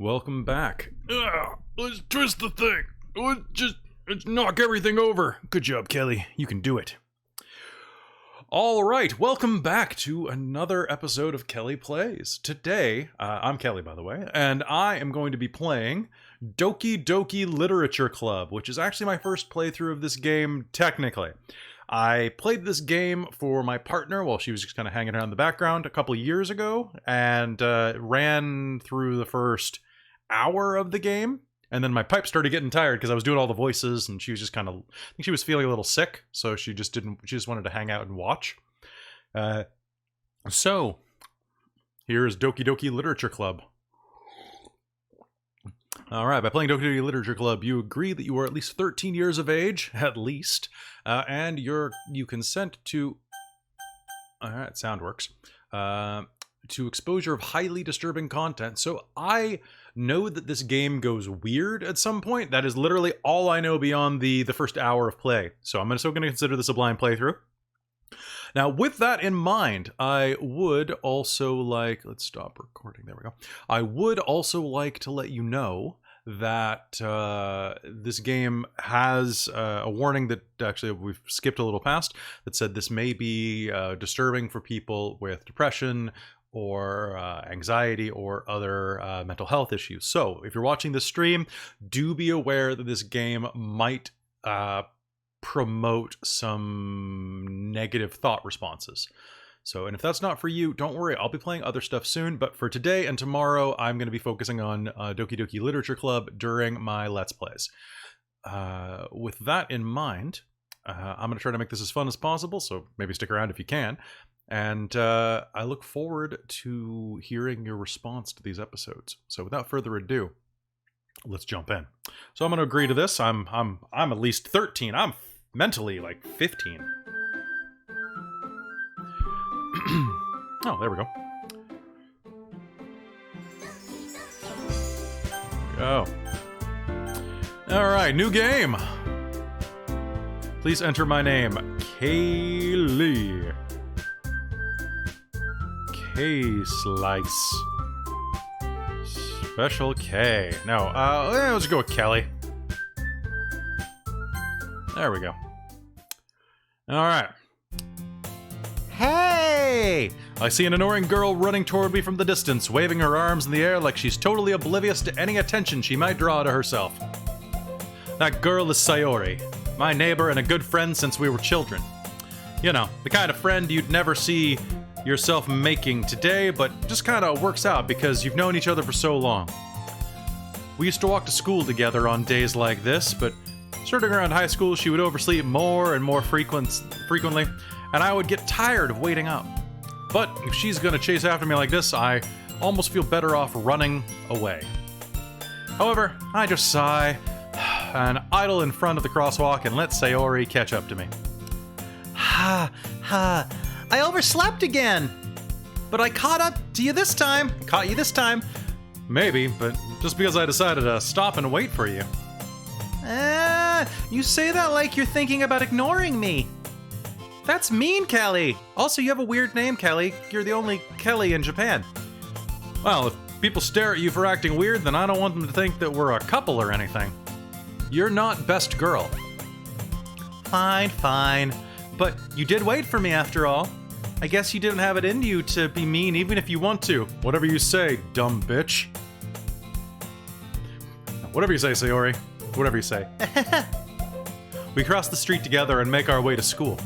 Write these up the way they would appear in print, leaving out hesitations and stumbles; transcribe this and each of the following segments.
Welcome back. Let's twist the thing. Let's knock everything over. Good job, Kelly. You can do it. All right, welcome back to another episode of Kelly Plays. Today, I'm Kelly, by the way, and I am going to be playing Doki Doki Literature Club, which is actually my first playthrough of this game, technically. I played this game for my partner while she was just kind of hanging around in the background a couple years ago, and ran through the first hour of the game, and then my pipe started getting tired because I was doing all the voices, and she was just kind of, I think she was feeling a little sick, so she just wanted to hang out and watch. So, here is Doki Doki Literature Club. Alright, by playing Doki Doki Literature Club, you agree that you are at least 13 years of age, at least, and you consent to... Alright, sound works. To exposure of highly disturbing content. So I know that this game goes weird at some point. That is literally all I know beyond the first hour of play. So I'm still going to consider this a blind playthrough. Now, with that in mind, I would also like... Let's stop recording. There we go. I would also like to let you know that this game has a warning that actually we've skipped a little past that said this may be disturbing for people with depression or anxiety or other mental health issues. So if you're watching this stream, do be aware that this game might promote some negative thought responses. So, and if that's not for you, don't worry, I'll be playing other stuff soon, but for today and tomorrow, I'm going to be focusing on Doki Doki Literature Club during my Let's Plays. With that in mind, I'm going to try to make this as fun as possible, so maybe stick around if you can. And I look forward to hearing your response to these episodes. So without further ado, let's jump in. So I'm going to agree to this. I'm at least 13. I'm mentally like 15. Oh, there we go. There we go. All right, new game. Please enter my name, Kaylee. K-Slice. Special K. No, let's go with Kelly. There we go. Alright. Hey! I see an annoying girl running toward me from the distance, waving her arms in the air like she's totally oblivious to any attention she might draw to herself. That girl is Sayori, my neighbor and a good friend since we were children. You know, the kind of friend you'd never see yourself making today, but just kind of works out because you've known each other for so long. We used to walk to school together on days like this, but starting around high school, she would oversleep more and more frequently, and I would get tired of waiting up. But if she's gonna chase after me like this, I almost feel better off running away. However, I just sigh and idle in front of the crosswalk and let Sayori catch up to me. Ha, ha. I overslept again! But I caught up to you this time! Caught you this time! Maybe, but just because I decided to stop and wait for you. You say that like you're thinking about ignoring me. That's mean, Kelly! Also, you have a weird name, Kelly. You're the only Kelly in Japan. Well, if people stare at you for acting weird, then I don't want them to think that we're a couple or anything. You're not best girl. Fine, fine. But you did wait for me after all. I guess you didn't have it in you to be mean even if you want to. Whatever you say, dumb bitch. Whatever you say, Sayori. Whatever you say. We cross the street together and make our way to school.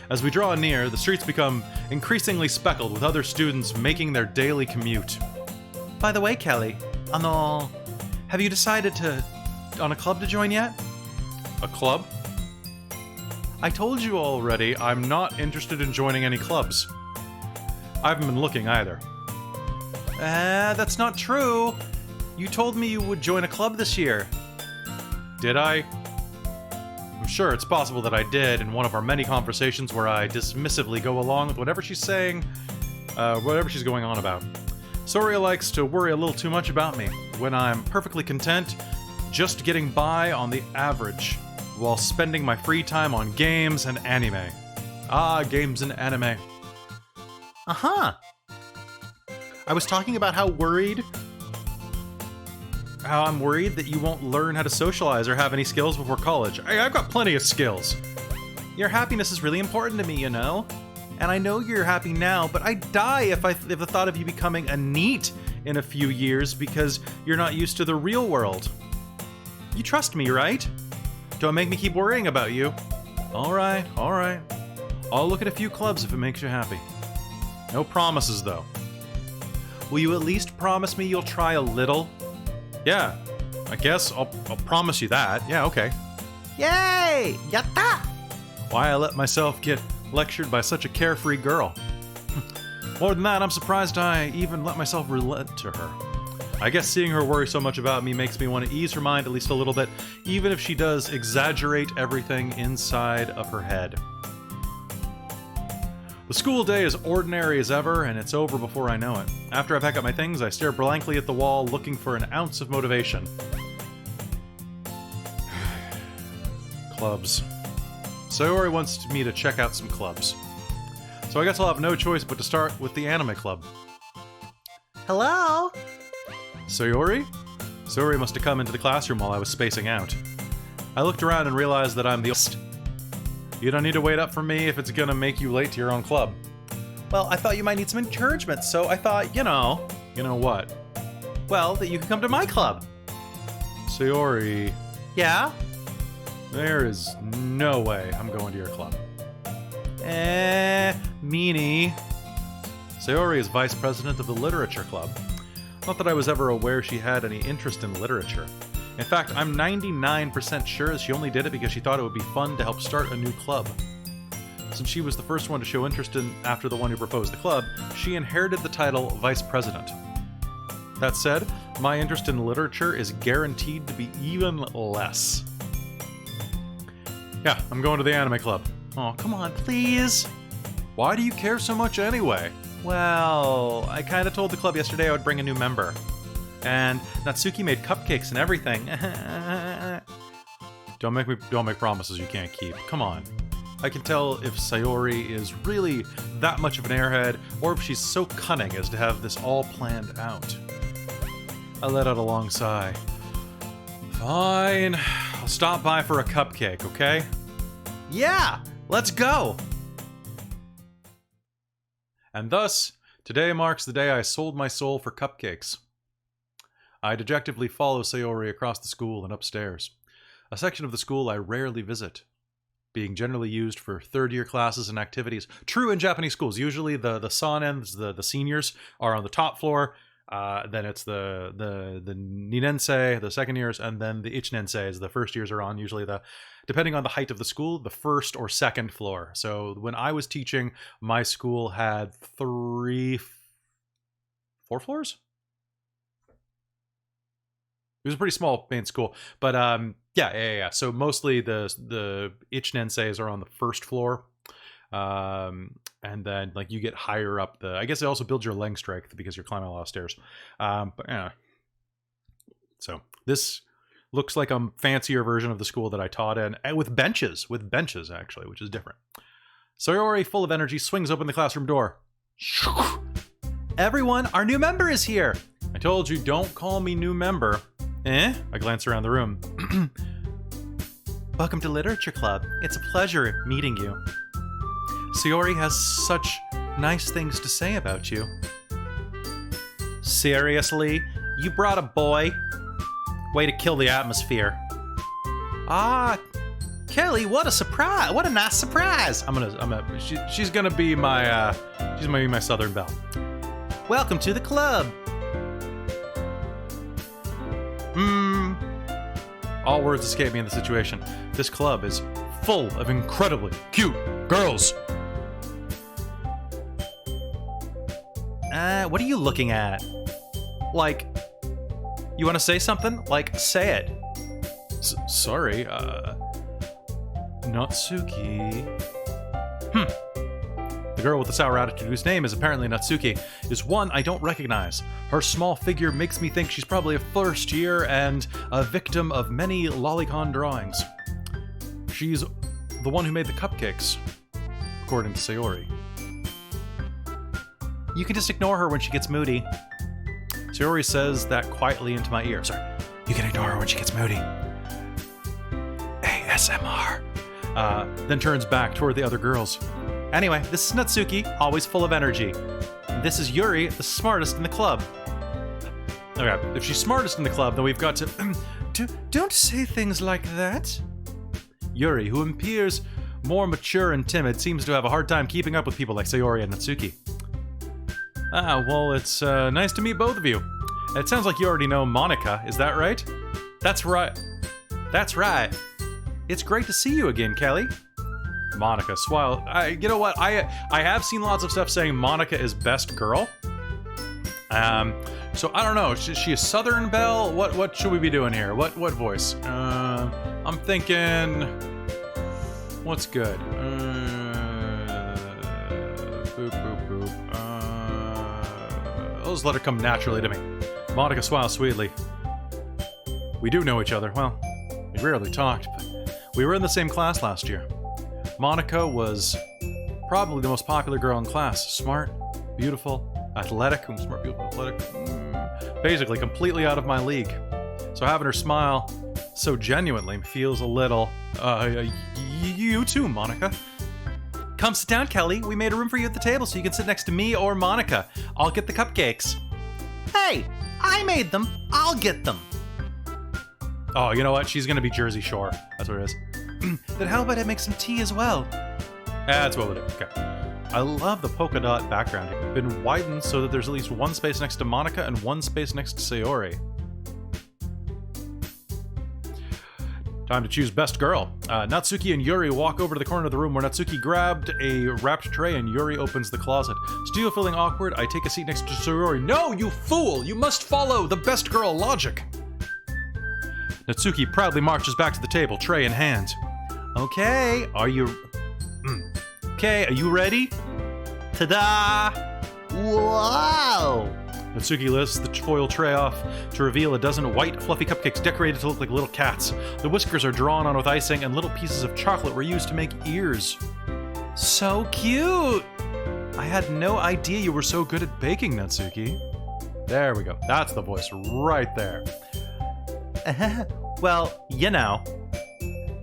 As we draw near, the streets become increasingly speckled with other students making their daily commute. By the way, Kelly, have you decided on a club to join yet? A club? I told you already, I'm not interested in joining any clubs. I haven't been looking either. That's not true. You told me you would join a club this year. Did I? I'm sure it's possible that I did in one of our many conversations where I dismissively go along with whatever she's saying, whatever she's going on about. Soria likes to worry a little too much about me, when I'm perfectly content just getting by on the average, while spending my free time on games and anime. Ah, games and anime. Uh-huh. I was talking about how worried how I'm worried that you won't learn how to socialize or have any skills before college. I've got plenty of skills. Your happiness is really important to me, you know? And I know you're happy now, but I'd die if the thought of you becoming a NEET in a few years because you're not used to the real world. You trust me, right? Don't make me keep worrying about you. All right. I'll look at a few clubs if it makes you happy. No promises, though. Will you at least promise me you'll try a little? Yeah, I guess I'll promise you that. Yeah, okay. Yay! Yatta! Why I let myself get lectured by such a carefree girl. More than that, I'm surprised I even let myself relent to her. I guess seeing her worry so much about me makes me want to ease her mind at least a little bit, even if she does exaggerate everything inside of her head. The school day is ordinary as ever, and it's over before I know it. After I pack up my things, I stare blankly at the wall, looking for an ounce of motivation. Clubs. Sayori wants me to check out some clubs. So I guess I'll have no choice but to start with the anime club. Hello? Sayori? Sayori must have come into the classroom while I was spacing out. I looked around and realized that I'm the host. You don't need to wait up for me if it's gonna make you late to your own club. Well, I thought you might need some encouragement, so I thought, you know... You know what? Well, that you could come to my club. Sayori... Yeah? There is no way I'm going to your club. Meanie. Sayori is vice president of the literature club. Not that I was ever aware she had any interest in literature. In fact, I'm 99% sure she only did it because she thought it would be fun to help start a new club. Since she was the first one to show interest in after the one who proposed the club, she inherited the title vice president. That said, my interest in literature is guaranteed to be even less. Yeah, I'm going to the anime club. Oh, come on, please. Why do you care so much anyway? Well, I kind of told the club yesterday I would bring a new member. And Natsuki made cupcakes and everything. Don't make promises you can't keep. Come on. I can tell if Sayori is really that much of an airhead, or if she's so cunning as to have this all planned out. I let out a long sigh. Fine. I'll stop by for a cupcake, okay? Yeah! Let's go! And thus, today marks the day I sold my soul for cupcakes. I dejectedly follow Sayori across the school and upstairs, a section of the school I rarely visit, being generally used for third-year classes and activities. True in Japanese schools, usually the sanens, the seniors, are on the top floor, then it's the ninensei, the second years, and then the ichinenseis, the first years, are on usually depending on the height of the school, the first or second floor. So when I was teaching, my school had 4 floors? It was a pretty small main school, but yeah. So mostly the ichinenseis are on the first floor, and then like you get higher up I guess they also build your length strength because you're climbing a lot of stairs. But yeah. So this looks like a fancier version of the school that I taught in, and with benches actually, which is different. Sayori, full of energy, swings open the classroom door. Everyone, our new member is here. I told you, don't call me new member. I glance around the room. Welcome to Literature Club. It's a pleasure meeting you. Sayori has such nice things to say about you. Seriously? You brought a boy? Way to kill the atmosphere. Ah, Kelly, what a surprise! What a nice surprise! She's gonna be my Southern Belle. Welcome to the club. All words escape me in the situation. This club is full of incredibly cute girls. What are you looking at? Like, you want to say something? Like, say it. Sorry, Natsuki. The girl with the sour attitude, whose name is apparently Natsuki, is one I don't recognize. Her small figure makes me think she's probably a first year and a victim of many lolicon drawings. She's the one who made the cupcakes, according to Sayori. You can just ignore her when she gets moody. Sayori says that quietly into my ear. Sorry. You can ignore her when she gets moody. ASMR. Then turns back toward the other girls. Anyway, this is Natsuki, always full of energy. This is Yuri, the smartest in the club. Okay, if she's smartest in the club, then we've got to... Don't say things like that. Yuri, who appears more mature and timid, seems to have a hard time keeping up with people like Sayori and Natsuki. Well, it's nice to meet both of you. It sounds like you already know Monica, is that right? That's right. That's right. It's great to see you again, Kelly. Monica, swile. You know what? I have seen lots of stuff saying Monica is best girl. So I don't know. Is she a Southern belle? What should we be doing here? What voice? I'm thinking. What's good? Boop boop boop. I'll just let her come naturally to me. Monica smiles sweetly. We do know each other. Well, we rarely talked, but we were in the same class last year. Monica was probably the most popular girl in class. Smart, beautiful, athletic. Smart, beautiful, athletic. Basically, completely out of my league. So having her smile so genuinely feels a little... you too, Monica. Come sit down, Kelly. We made a room for you at the table so you can sit next to me or Monica. I'll get the cupcakes. Hey, I made them. I'll get them. Oh, you know what? She's gonna be Jersey Shore. That's what it is. Then how about I make some tea as well? That's what we'll do. Okay. I love the polka dot background. It's been widened so that there's at least one space next to Monica and one space next to Sayori. Time to choose best girl. Natsuki and Yuri walk over to the corner of the room where Natsuki grabbed a wrapped tray and Yuri opens the closet. Still feeling awkward, I take a seat next to Sayori. No, you fool! You must follow the best girl logic! Natsuki proudly marches back to the table, tray in hand. Okay, are you ready? Ta-da! Wow! Natsuki lifts the foil tray off to reveal a dozen white, fluffy cupcakes decorated to look like little cats. The whiskers are drawn on with icing, and little pieces of chocolate were used to make ears. So cute! I had no idea you were so good at baking, Natsuki. There we go. That's the voice right there. Well, you know.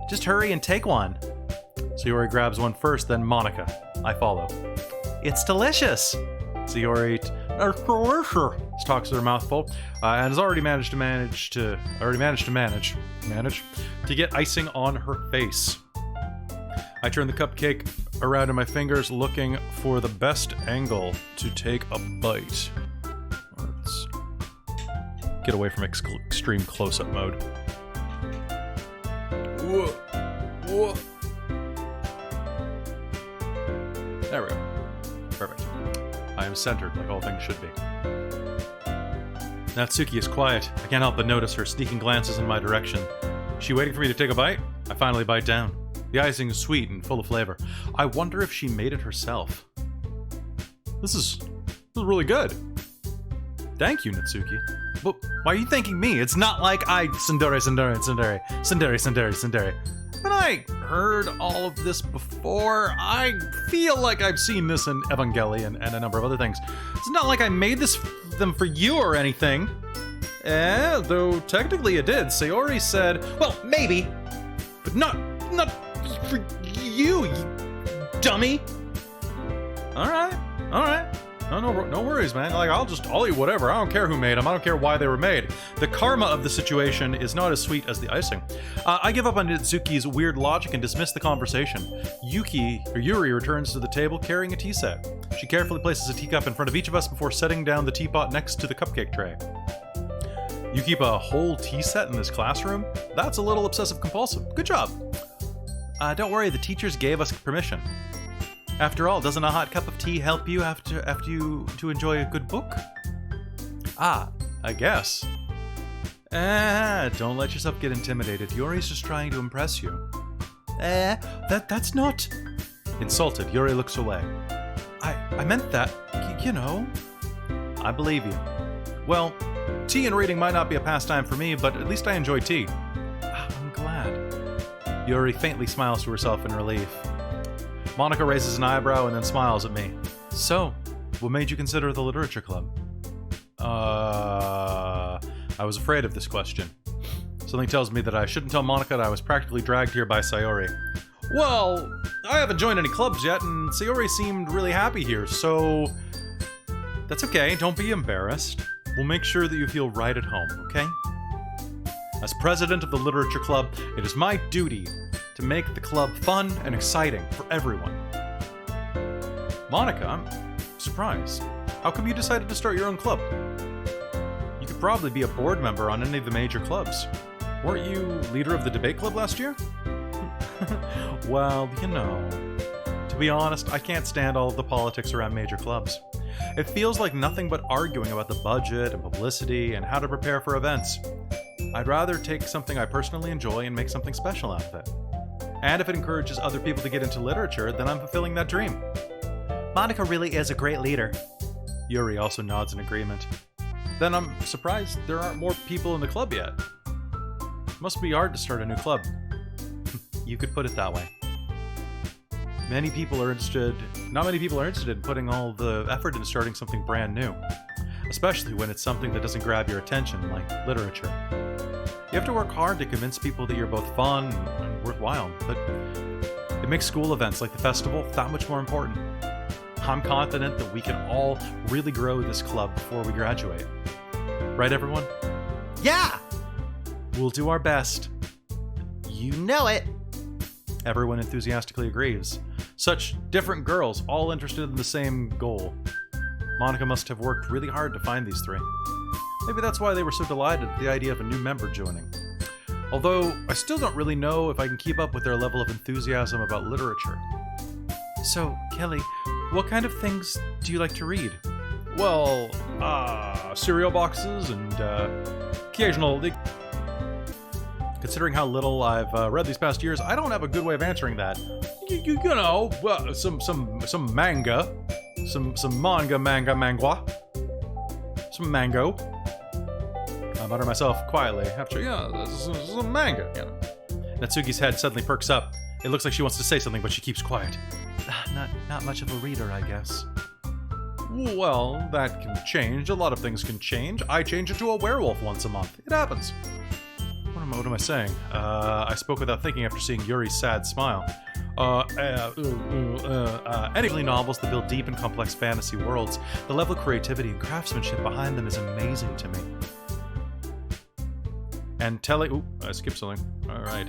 Just hurry and take one. Sayori grabs one first, then Monica. I follow. It's delicious! Sayori talks to her mouth full, and has already managed to get icing on her face. I turn the cupcake around in my fingers, looking for the best angle to take a bite. Let's get away from extreme close-up mode. Whoa. Whoa. There we go. Perfect. I am centered, like all things should be. Natsuki is quiet. I can't help but notice her sneaking glances in my direction. Is she waiting for me to take a bite? I finally bite down. The icing is sweet and full of flavor. I wonder if she made it herself. This is really good. Thank you, Natsuki. But why are you thanking me? It's not like Tsundere. When I heard all of this before, I feel like I've seen this in Evangelion and a number of other things. It's not like I made them for you or anything. Though technically it did. Sayori said, well, maybe, but not for you, you dummy. All right. No worries, man. Like, I'll eat whatever. I don't care who made them. I don't care why they were made. The karma of the situation is not as sweet as the icing. I give up on Natsuki's weird logic and dismiss the conversation. Yuri returns to the table carrying a tea set. She carefully places a teacup in front of each of us before setting down the teapot next to the cupcake tray. You keep a whole tea set in this classroom? That's a little obsessive-compulsive. Good job. Don't worry, the teachers gave us permission. After all, doesn't a hot cup of tea help you after you to enjoy a good book? I guess. Don't let yourself get intimidated. Yuri's just trying to impress you. That's not... Insulted, Yuri looks away. I meant that, you know. I believe you. Well, tea and reading might not be a pastime for me, but at least I enjoy tea. I'm glad. Yuri faintly smiles to herself in relief. Monica raises an eyebrow and then smiles at me. So, what made you consider the literature club? I was afraid of this question. Something tells me that I shouldn't tell Monica that I was practically dragged here by Sayori. Well, I haven't joined any clubs yet, and Sayori seemed really happy here, so... That's okay, don't be embarrassed. We'll make sure that you feel right at home, okay? As president of the Literature Club, it is my duty to make the club fun and exciting for everyone. Monica, I'm surprised. How come you decided to start your own club? You could probably be a board member on any of the major clubs. Weren't you leader of the debate club last year? Well, you know, to be honest, I can't stand all of the politics around major clubs. It feels like nothing but arguing about the budget and publicity and how to prepare for events. I'd rather take something I personally enjoy and make something special out of it. And if it encourages other people to get into literature, then I'm fulfilling that dream. Monica really is a great leader. Yuri also nods in agreement. Then I'm surprised there aren't more people in the club yet. Must be hard to start a new club. You could put it that way. Not many people are interested in putting all the effort into starting something brand new. Especially when it's something that doesn't grab your attention, like literature. You have to work hard to convince people that you're both fun and worthwhile, but it makes school events like the festival that much more important. I'm confident that we can all really grow this club before we graduate. Right, everyone? Yeah! We'll do our best. You know it! Everyone enthusiastically agrees. Such different girls, all interested in the same goal. Monica must have worked really hard to find these three. Maybe that's why they were so delighted at the idea of a new member joining. Although, I still don't really know if I can keep up with their level of enthusiasm about literature. So, Kelly, what kind of things do you like to read? Well, cereal boxes and occasional... Considering how little I've read these past years, I don't have a good way of answering that. You know, some manga. Some manga. Some mango. I mutter myself quietly after, some manga, you know. Natsuki's head suddenly perks up. It looks like she wants to say something, but she keeps quiet. Not much of a reader, I guess. Well, that can change. A lot of things can change. I change into a werewolf once a month. It happens. What am I saying? I spoke without thinking after seeing Yuri's sad smile. Any novels that build deep and complex fantasy worlds, the level of creativity and craftsmanship behind them is amazing to me. And telling... I skipped something. Alright,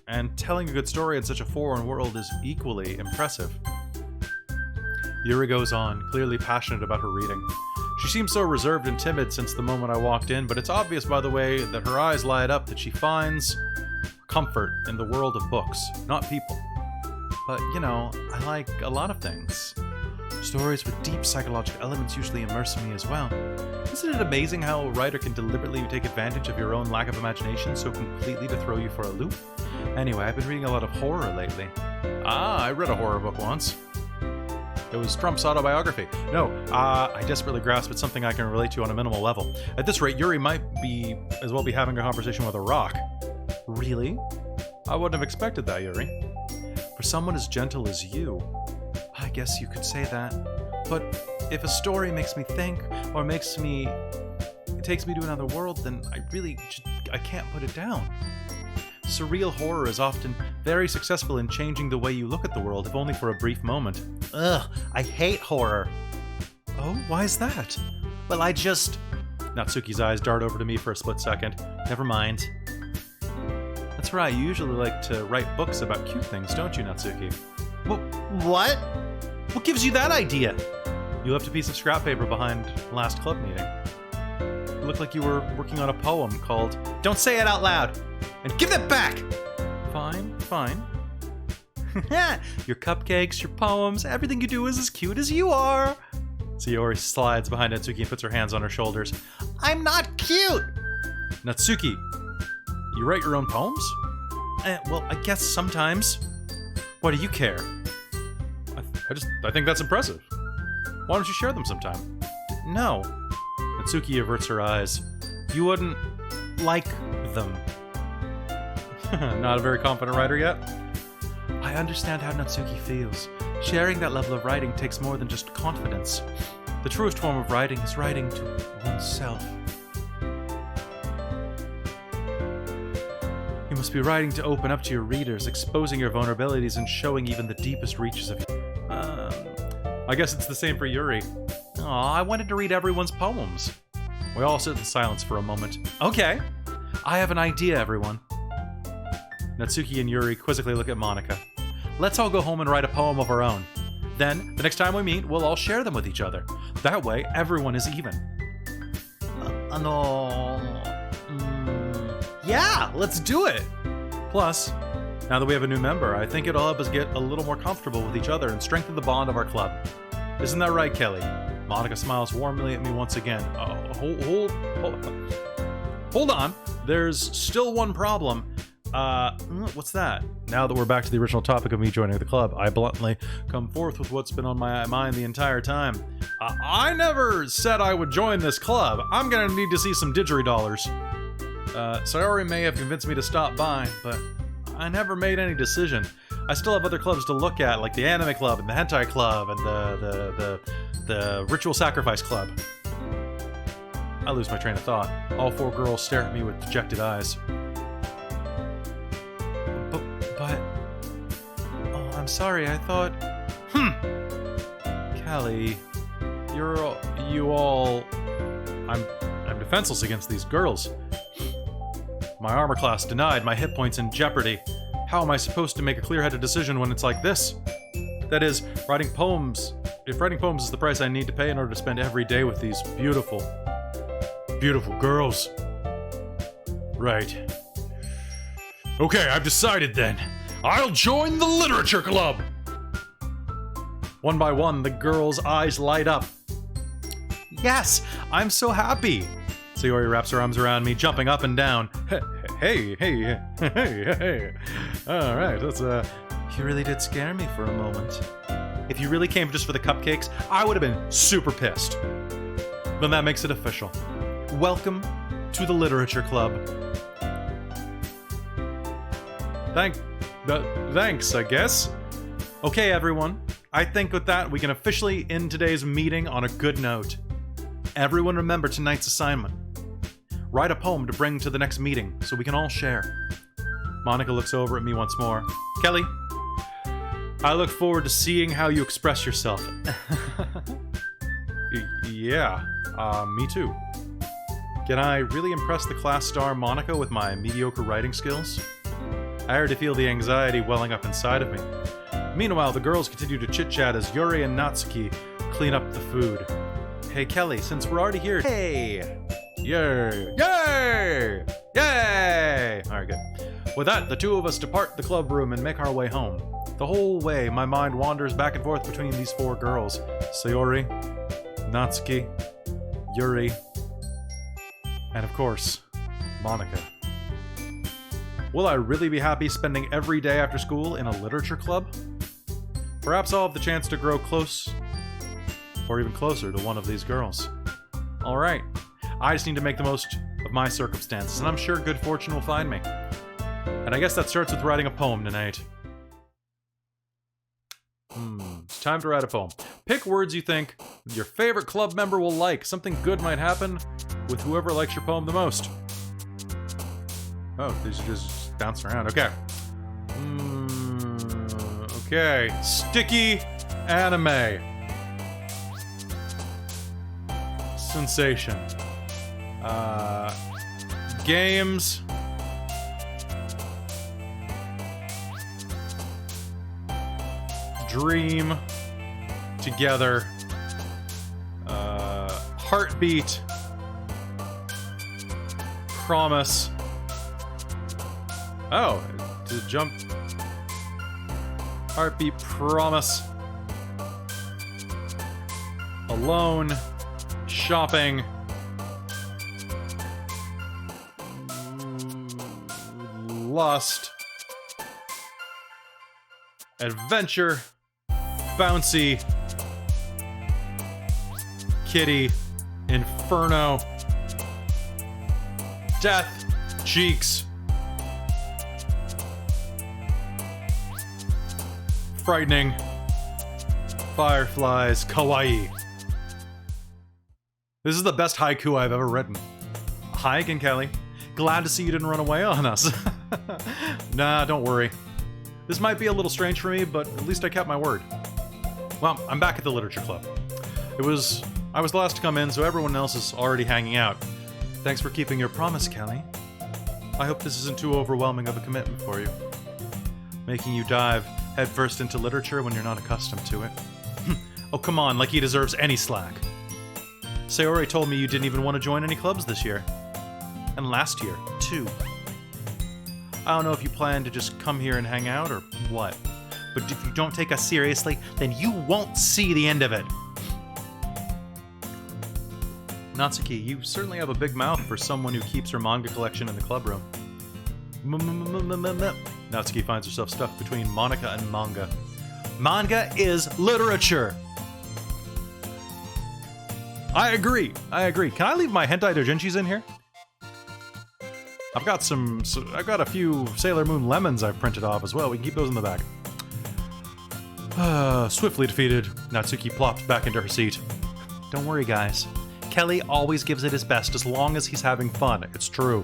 and telling a good story in such a foreign world is equally impressive. Yuri goes on, clearly passionate about her reading. She seems so reserved and timid since the moment I walked in, but it's obvious by the way that her eyes light up that she finds comfort in the world of books, not people. But, you know, I like a lot of things. Stories with deep psychological elements usually immerse me as well. Isn't it amazing how a writer can deliberately take advantage of your own lack of imagination so completely to throw you for a loop? Anyway, I've been reading a lot of horror lately. I read a horror book once. It was Trump's autobiography. No, I desperately grasp at something I can relate to on a minimal level. At this rate, Yuri might as well be having a conversation with a rock. Really? I wouldn't have expected that, Yuri. For someone as gentle as you, I guess you could say that. But if a story makes me think, or takes me to another world, then I can't put it down. Surreal horror is often very successful in changing the way you look at the world, if only for a brief moment. Ugh, I hate horror. Oh, why is that? Well, Natsuki's eyes dart over to me for a split second. Never mind. That's right, you usually like to write books about cute things, don't you, Natsuki? What? What gives you that idea? You left a piece of scrap paper behind last club meeting. It looked like you were working on a poem called... Don't say it out loud! And give that back! Fine. Your cupcakes, your poems, everything you do is as cute as you are. Sayori slides behind Natsuki and puts her hands on her shoulders. I'm not cute! Natsuki, you write your own poems? Well, I guess sometimes. Why do you care? I think that's impressive. Why don't you share them sometime? No. Natsuki averts her eyes. You wouldn't like them. Not a very confident writer yet? I understand how Natsuki feels. Sharing that level of writing takes more than just confidence. The truest form of writing is writing to oneself. You must be writing to open up to your readers, exposing your vulnerabilities and showing even the deepest reaches of you. I guess it's the same for Yuri. Aw, I wanted to read everyone's poems. We all sit in silence for a moment. Okay. I have an idea, everyone. Natsuki and Yuri quizzically look at Monica. Let's all go home and write a poem of our own. Then, the next time we meet, we'll all share them with each other. That way, everyone is even. Yeah, let's do it! Plus, now that we have a new member, I think it'll help us get a little more comfortable with each other and strengthen the bond of our club. Isn't that right, Kelly? Monica smiles warmly at me once again. Oh, hold on. There's still one problem. What's that? Now that we're back to the original topic of me joining the club, I bluntly come forth with what's been on my mind the entire time. I never said I would join this club. I'm gonna need to see some didgeridolars. Sayori may have convinced me to stop by, but I never made any decision. I still have other clubs to look at, like the anime club and the hentai club and the ritual sacrifice club. I lose my train of thought. All four girls stare at me with dejected eyes. But... Oh, I'm sorry, I thought... Kelly, you all... I'm defenseless against these girls. My armor class denied, my hit points in jeopardy. How am I supposed to make a clear-headed decision when it's like this? That is, writing poems... If writing poems is the price I need to pay in order to spend every day with these beautiful girls. Right. Okay, I've decided then. I'll join the literature club! One by one, the girls' eyes light up. Yes, I'm so happy! Sayori wraps her arms around me, jumping up and down. Hey. Alright, that's You really did scare me for a moment. If you really came just for the cupcakes, I would have been super pissed. Then that makes it official. Welcome to the literature club. Thanks, I guess. Okay, everyone. I think with that, we can officially end today's meeting on a good note. Everyone remember tonight's assignment. Write a poem to bring to the next meeting so we can all share. Monica looks over at me once more. Kelly, I look forward to seeing how you express yourself. Yeah, me too. Can I really impress the class star Monica with my mediocre writing skills? I already feel the anxiety welling up inside of me. Meanwhile, the girls continue to chit-chat as Yuri and Natsuki clean up the food. Hey, Kelly, since we're already here... Hey! Yay! Yay! Yay! Alright, good. With that, the two of us depart the club room and make our way home. The whole way, my mind wanders back and forth between these four girls. Sayori, Natsuki, Yuri, and of course, Monica. Will I really be happy spending every day after school in a literature club? Perhaps I'll have the chance to grow close, or even closer to one of these girls. Alright, I just need to make the most of my circumstances, and I'm sure good fortune will find me. And I guess that starts with writing a poem tonight. It's time to write a poem. Pick words you think your favorite club member will like. Something good might happen with whoever likes your poem the most. Oh, these are just bouncing around. Okay. Okay. Sticky anime. Sensation. Games. Dream. Together. Heartbeat. Promise. Oh, to jump. Heartbeat, promise. Alone. Shopping. Lust. Adventure. Bouncy. Kitty. Inferno. Death. Cheeks. Frightening. Fireflies. Kawaii. This is the best haiku I've ever written. Hi again, Kelly. Glad to see you didn't run away on us. Nah, don't worry. This might be a little strange for me, but at least I kept my word. Well, I'm back at the literature club. I was the last to come in, so everyone else is already hanging out. Thanks for keeping your promise, Kelly. I hope this isn't too overwhelming of a commitment for you. Making you dive headfirst into literature when you're not accustomed to it. Oh, come on, like he deserves any slack. Sayori told me you didn't even want to join any clubs this year. And last year, too. I don't know if you plan to just come here and hang out or what. But if you don't take us seriously, then you won't see the end of it. Natsuki, you certainly have a big mouth for someone who keeps her manga collection in the club room. Natsuki finds herself stuck between Monica and manga. Manga is literature! I agree. Can I leave my hentai doujinshis in here? I've got a few Sailor Moon lemons I've printed off as well. We can keep those in the back. Swiftly defeated, Natsuki plopped back into her seat. Don't worry, guys. Kelly always gives it his best as long as he's having fun. It's true.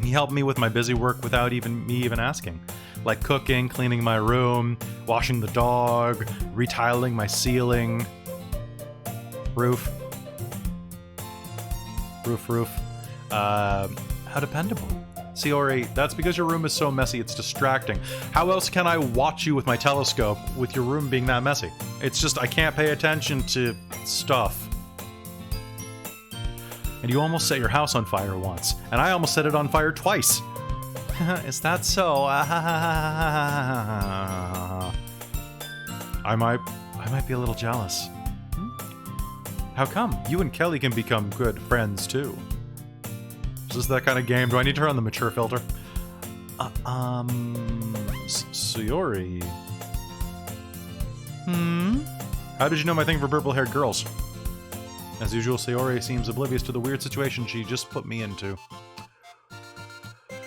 He helped me with my busy work without me even asking. Like cooking, cleaning my room, washing the dog, retiling my ceiling. Roof. How dependable. Sayori, that's because your room is so messy it's distracting. How else can I watch you with my telescope with your room being that messy? It's just I can't pay attention to stuff. And you almost set your house on fire once, and I almost set it on fire twice. Is that so? I might be a little jealous. How come? You and Kelly can become good friends too. Is this that kind of game? Do I need to turn on the mature filter? Sayori. How did you know my thing for purple-haired girls? As usual, Sayori seems oblivious to the weird situation she just put me into.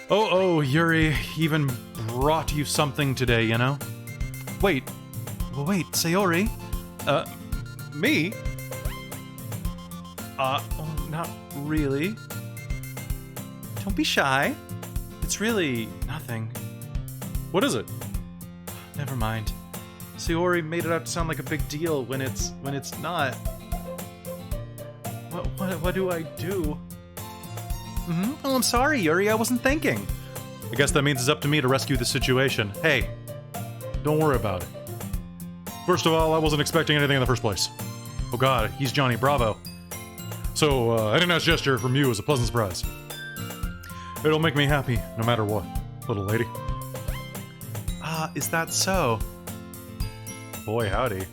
Oh, Yuri even brought you something today, you know? Wait, Sayori? Me? Not really. Don't be shy. It's really nothing. What is it? Never mind. Sayori made it out to sound like a big deal when it's not. What do I do? Oh, I'm sorry, Yuri. I wasn't thinking. I guess that means it's up to me to rescue the situation. Hey, don't worry about it. First of all, I wasn't expecting anything in the first place. Oh god, he's Johnny Bravo. So, any nice gesture from you is a pleasant surprise. It'll make me happy, no matter what, little lady. Is that so? Boy, howdy.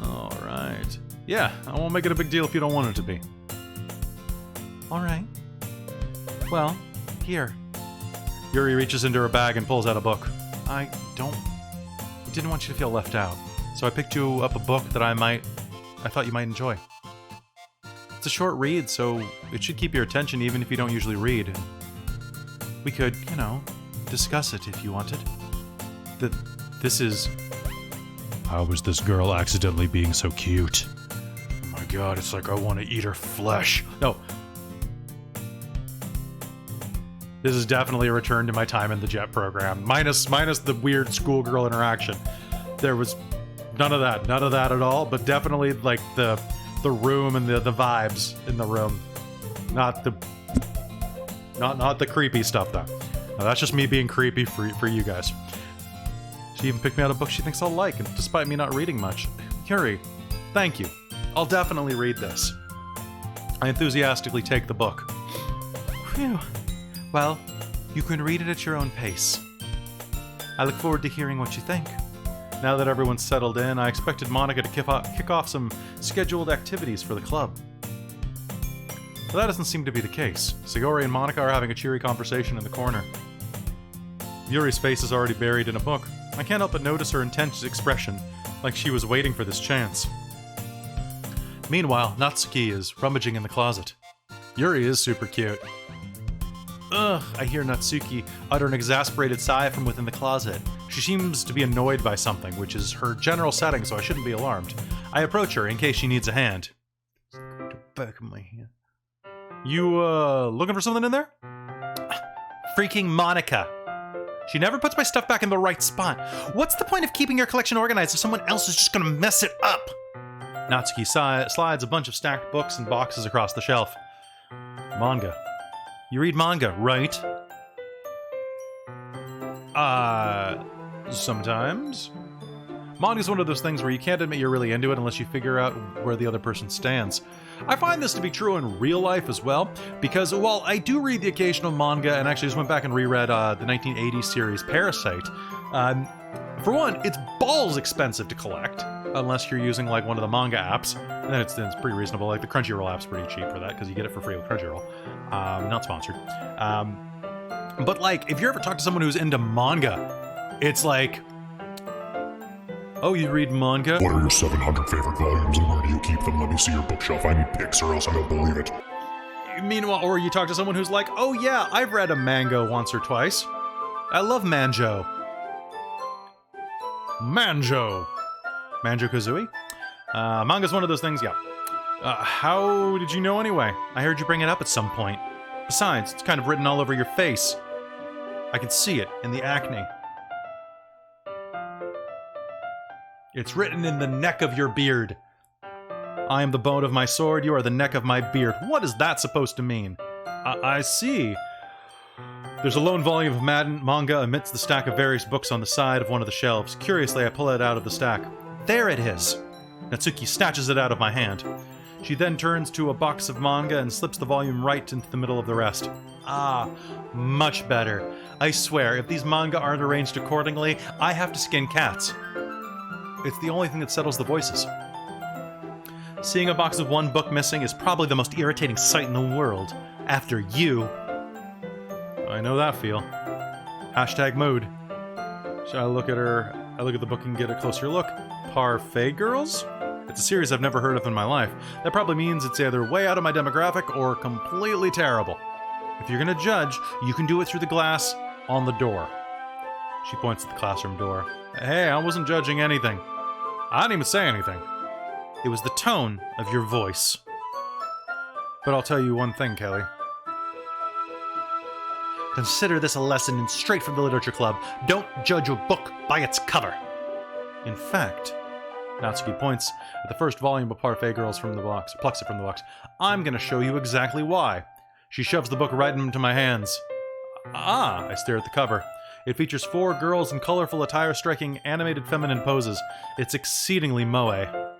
Alright. Yeah, I won't make it a big deal if you don't want it to be. Alright. Well, here. Yuri reaches into her bag and pulls out a book. I didn't want you to feel left out, so I picked you up a book that I thought you might enjoy. It's a short read, so it should keep your attention even if you don't usually read. We could, discuss it if you wanted. This is... How is this girl accidentally being so cute? Oh my god, it's like I want to eat her flesh. No. This is definitely a return to my time in the JET program. Minus the weird schoolgirl interaction. There was none of that at all, but definitely like the room and the vibes in the room. Not the creepy stuff though. Now, that's just me being creepy for you guys. She even picked me out a book she thinks I'll like, and despite me not reading much. Yuri, thank you. I'll definitely read this. I enthusiastically take the book. Phew. Well, you can read it at your own pace. I look forward to hearing what you think. Now that everyone's settled in, I expected Monica to kick off some scheduled activities for the club. But that doesn't seem to be the case. Sayori and Monica are having a cheery conversation in the corner. Yuri's face is already buried in a book. I can't help but notice her intense expression, like she was waiting for this chance. Meanwhile, Natsuki is rummaging in the closet. Yuri is super cute. Ugh, I hear Natsuki utter an exasperated sigh from within the closet. She seems to be annoyed by something, which is her general setting, so I shouldn't be alarmed. I approach her in case she needs a hand. back of my hand. You, looking for something in there? Freaking Monica. She never puts my stuff back in the right spot. What's the point of keeping your collection organized if someone else is just gonna mess it up? Natsuki slides a bunch of stacked books and boxes across the shelf. Manga. You read manga, right? Sometimes. Manga's one of those things where you can't admit you're really into it unless you figure out where the other person stands. I find this to be true in real life as well, because while I do read the occasional manga, and actually just went back and reread the 1980s series Parasite, for one, it's balls expensive to collect, unless you're using like one of the manga apps, and then it's pretty reasonable. Like the Crunchyroll app's pretty cheap for that, because you get it for free with Crunchyroll. Not sponsored. But like, if you ever talk to someone who's into manga, it's like, oh, you read manga? What are your 700 favorite volumes and where do you keep them? Let me see your bookshelf. I need pics or else I don't believe it. Meanwhile, or you talk to someone who's like, oh yeah, I've read a manga once or twice. I love Manjo. Manjo-Kazooie? Manga's one of those things, yeah. How did you know anyway? I heard you bring it up at some point. Besides, it's kind of written all over your face. I can see it in the acne. It's written in the neck of your beard. I am the bone of my sword, you are the neck of my beard. What is that supposed to mean? I see. There's a lone volume of manga amidst the stack of various books on the side of one of the shelves. Curiously, I pull it out of the stack. There it is! Natsuki snatches it out of my hand. She then turns to a box of manga and slips the volume right into the middle of the rest. Ah, much better. I swear, if these manga aren't arranged accordingly, I have to skin cats. It's the only thing that settles the voices. Seeing a box of one book missing is probably the most irritating sight in the world. After you. I know that feel. Hashtag mood. Should I look at her? I look at the book and get a closer look. Parfait Girls? It's a series I've never heard of in my life. That probably means it's either way out of my demographic or completely terrible. If you're gonna judge, you can do it through the glass on the door. She points at the classroom door. Hey, I wasn't judging anything. I didn't even say anything. It was the tone of your voice. But I'll tell you one thing, Kelly. Consider this a lesson straight from the Literature Club. Don't judge a book by its cover. In fact, Natsuki points at the first volume of Parfait Girls from the box, plucks it from the box. I'm gonna show you exactly why. She shoves the book right into my hands. Ah, I stare at the cover. It features 4 girls in colorful attire striking animated feminine poses. It's exceedingly moe.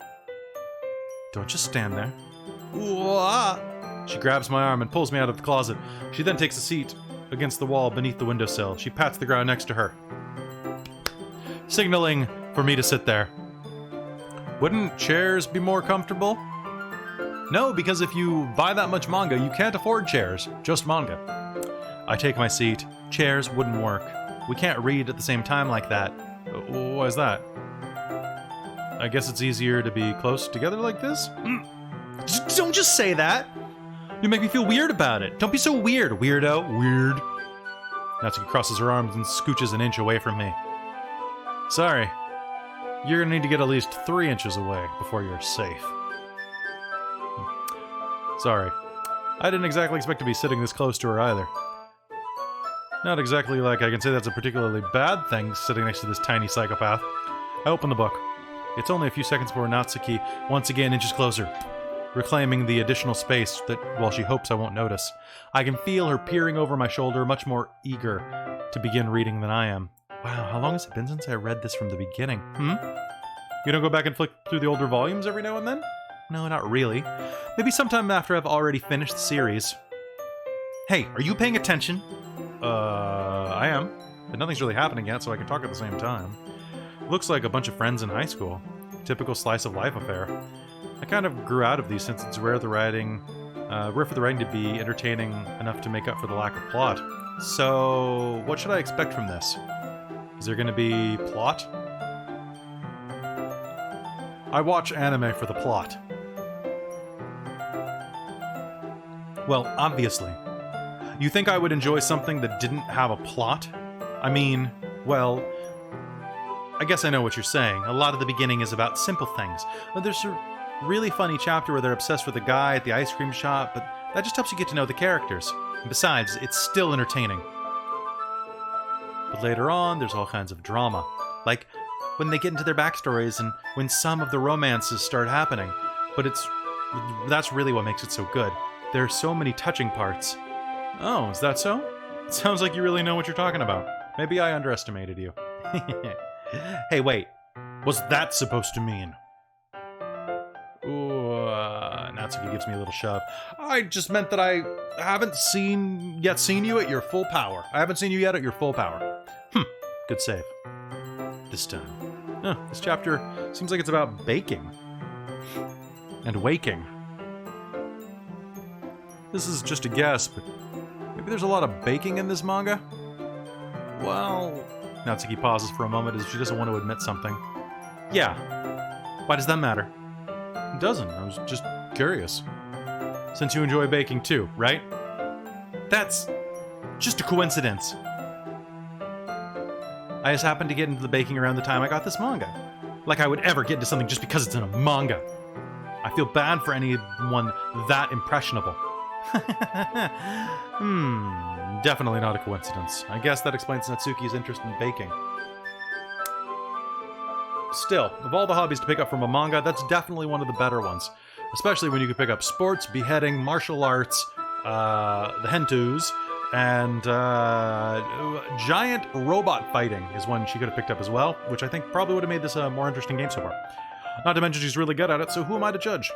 Don't just stand there. Wah! She grabs my arm and pulls me out of the closet. She then takes a seat against the wall beneath the windowsill. She pats the ground next to her, signaling for me to sit there. Wouldn't chairs be more comfortable? No, because if you buy that much manga, you can't afford chairs. Just manga. I take my seat. Chairs wouldn't work. We can't read at the same time like that. Why is that? I guess it's easier to be close together like this? Don't just say that! You make me feel weird about it. Don't be so weird, weirdo. Weird. Natsuki crosses her arms and scooches an inch away from me. Sorry. You're gonna need to get at least 3 inches away before you're safe. Sorry. I didn't exactly expect to be sitting this close to her either. Not exactly like I can say that's a particularly bad thing, sitting next to this tiny psychopath. I open the book. It's only a few seconds before Natsuki once again inches closer, reclaiming the additional space that, while she hopes I won't notice. I can feel her peering over my shoulder, much more eager to begin reading than I am. Wow, how long has it been since I read this from the beginning? You don't go back and flick through the older volumes every now and then? No, not really. Maybe sometime after I've already finished the series. Hey, are you paying attention? I am. But nothing's really happening yet, so I can talk at the same time. Looks like a bunch of friends in high school. Typical slice of life affair. I kind of grew out of these since it's rare for the writing to be entertaining enough to make up for the lack of plot. So, what should I expect from this? Is there going to be plot? I watch anime for the plot. Well, obviously. You think I would enjoy something that didn't have a plot? I mean, well, I guess I know what you're saying. A lot of the beginning is about simple things. There's really funny chapter where they're obsessed with a guy at the ice cream shop, but that just helps you get to know the characters. And besides, it's still entertaining. But later on, there's all kinds of drama. Like when they get into their backstories and when some of the romances start happening. But that's really what makes it so good. There are so many touching parts. Oh, is that so? It sounds like you really know what you're talking about. Maybe I underestimated you. Hey, wait. What's that supposed to mean? Ooh, Natsuki gives me a little shove. I just meant that I haven't seen you at your full power. I haven't seen you yet at your full power. Good save. This time. This chapter seems like it's about baking. And waking. This is just a guess, but maybe there's a lot of baking in this manga? Well... Natsuki pauses for a moment as if she doesn't want to admit something. Yeah. Why does that matter? It doesn't. I was just curious. Since you enjoy baking too, right? That's just a coincidence. I just happened to get into the baking around the time I got this manga. Like I would ever get into something just because it's in a manga. I feel bad for anyone that impressionable. Definitely not a coincidence. I guess that explains Natsuki's interest in baking. Still, of all the hobbies to pick up from a manga, that's definitely one of the better ones. Especially when you can pick up sports, beheading, martial arts, the hentus, and giant robot fighting is one she could have picked up as well, which I think probably would have made this a more interesting game so far. Not to mention she's really good at it, so who am I to judge?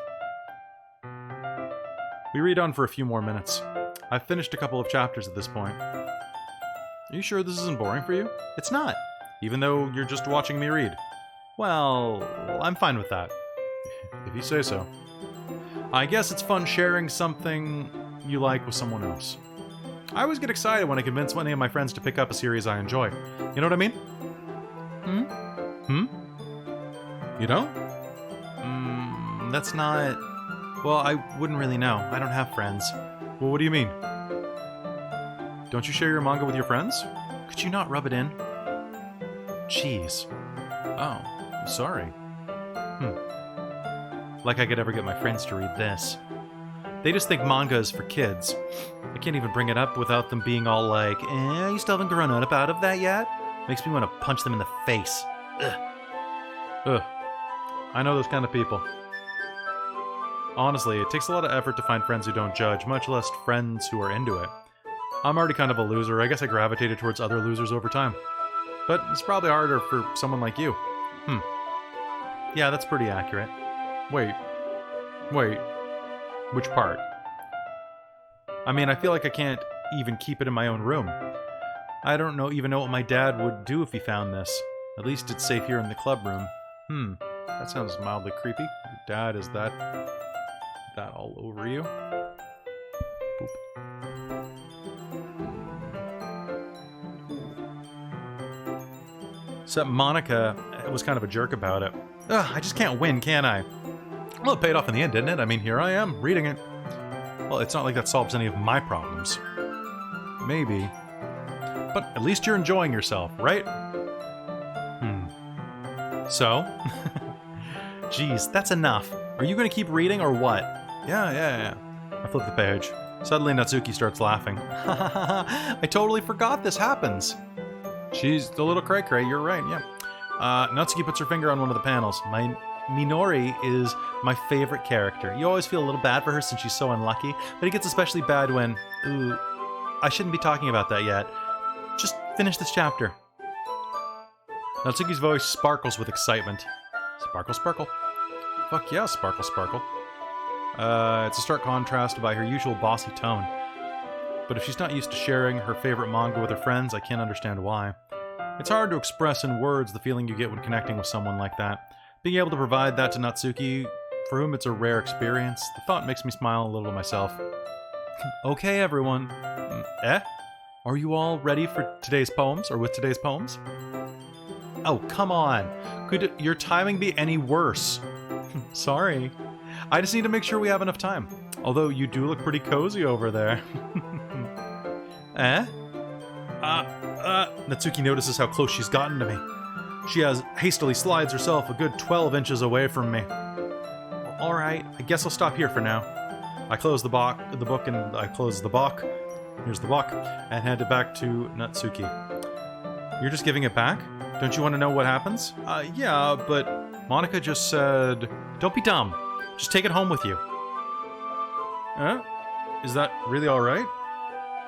We read on for a few more minutes. I've finished a couple of chapters at this point. Are you sure this isn't boring for you? It's not, even though you're just watching me read. Well, I'm fine with that. If you say so. I guess it's fun sharing something you like with someone else. I always get excited when I convince any of my friends to pick up a series I enjoy. You know what I mean? You don't? That's not... Well, I wouldn't really know. I don't have friends. Well, what do you mean? Don't you share your manga with your friends? Could you not rub it in? Jeez. Oh, I'm sorry. Like I could ever get my friends to read this. They just think manga is for kids. I can't even bring it up without them being all like, you still haven't grown up out of that yet? Makes me want to punch them in the face. Ugh. I know those kind of people. Honestly, it takes a lot of effort to find friends who don't judge, much less friends who are into it. I'm already kind of a loser. I guess I gravitated towards other losers over time. But it's probably harder for someone like you. Yeah, that's pretty accurate. Wait. Which part? I mean, I feel like I can't even keep it in my own room. I don't even know what my dad would do if he found this. At least it's safe here in the club room. That sounds mildly creepy. Your dad is that all over you? Boop. Except Monica was kind of a jerk about it. I just can't win, can I? Well, it paid off in the end, didn't it? I mean, here I am, reading it. Well, it's not like that solves any of my problems. Maybe. But at least you're enjoying yourself, right? So? Jeez, that's enough. Are you going to keep reading or what? Yeah. I flip the page. Suddenly Natsuki starts laughing. I totally forgot this happens. She's the little cray-cray, you're right, yeah. Natsuki puts her finger on one of the panels. Minori is my favorite character. You always feel a little bad for her since she's so unlucky, but it gets especially bad when... Ooh, I shouldn't be talking about that yet. Just finish this chapter. Natsuki's voice sparkles with excitement. Sparkle, sparkle. Fuck yeah, sparkle, sparkle. It's a stark contrast by her usual bossy tone. But if she's not used to sharing her favorite manga with her friends, I can't understand why. It's hard to express in words the feeling you get when connecting with someone like that. Being able to provide that to Natsuki, for whom it's a rare experience, the thought makes me smile a little to myself. Okay, everyone. Are you all ready for today's poems, or with today's poems? Oh, come on. Could your timing be any worse? Sorry. I just need to make sure we have enough time. Although you do look pretty cozy over there. Natsuki notices how close she's gotten to me. She hastily slides herself a good 12 inches away from me. Alright, I guess I'll stop here for now. I close the book, and I close the book. Here's the book, and hand it back to Natsuki. You're just giving it back? Don't you want to know what happens? Yeah, but Monica just said, don't be dumb. Just take it home with you. Is that really alright?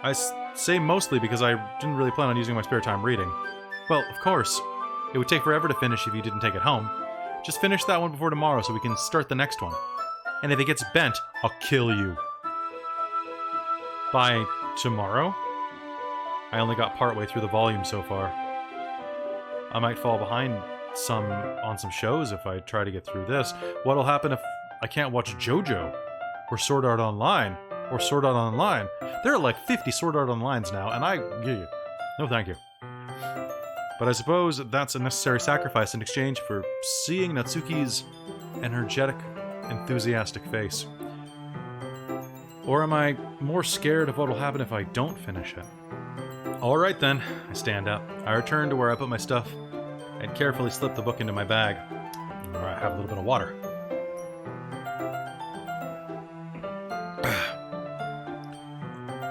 I say mostly because I didn't really plan on using my spare time reading. Well, of course. It would take forever to finish if you didn't take it home. Just finish that one before tomorrow so we can start the next one. And if it gets bent, I'll kill you. By tomorrow? I only got partway through the volume so far. I might fall behind on some shows if I try to get through this. What'll happen if I can't watch JoJo? Or Sword Art Online? Or Sword Art Online? There are like 50 Sword Art Onlines now, and no thank you. But I suppose that's a necessary sacrifice in exchange for seeing Natsuki's energetic, enthusiastic face. Or am I more scared of what'll happen if I don't finish it? Alright then, I stand up. I return to where I put my stuff and carefully slip the book into my bag, where I have a little bit of water.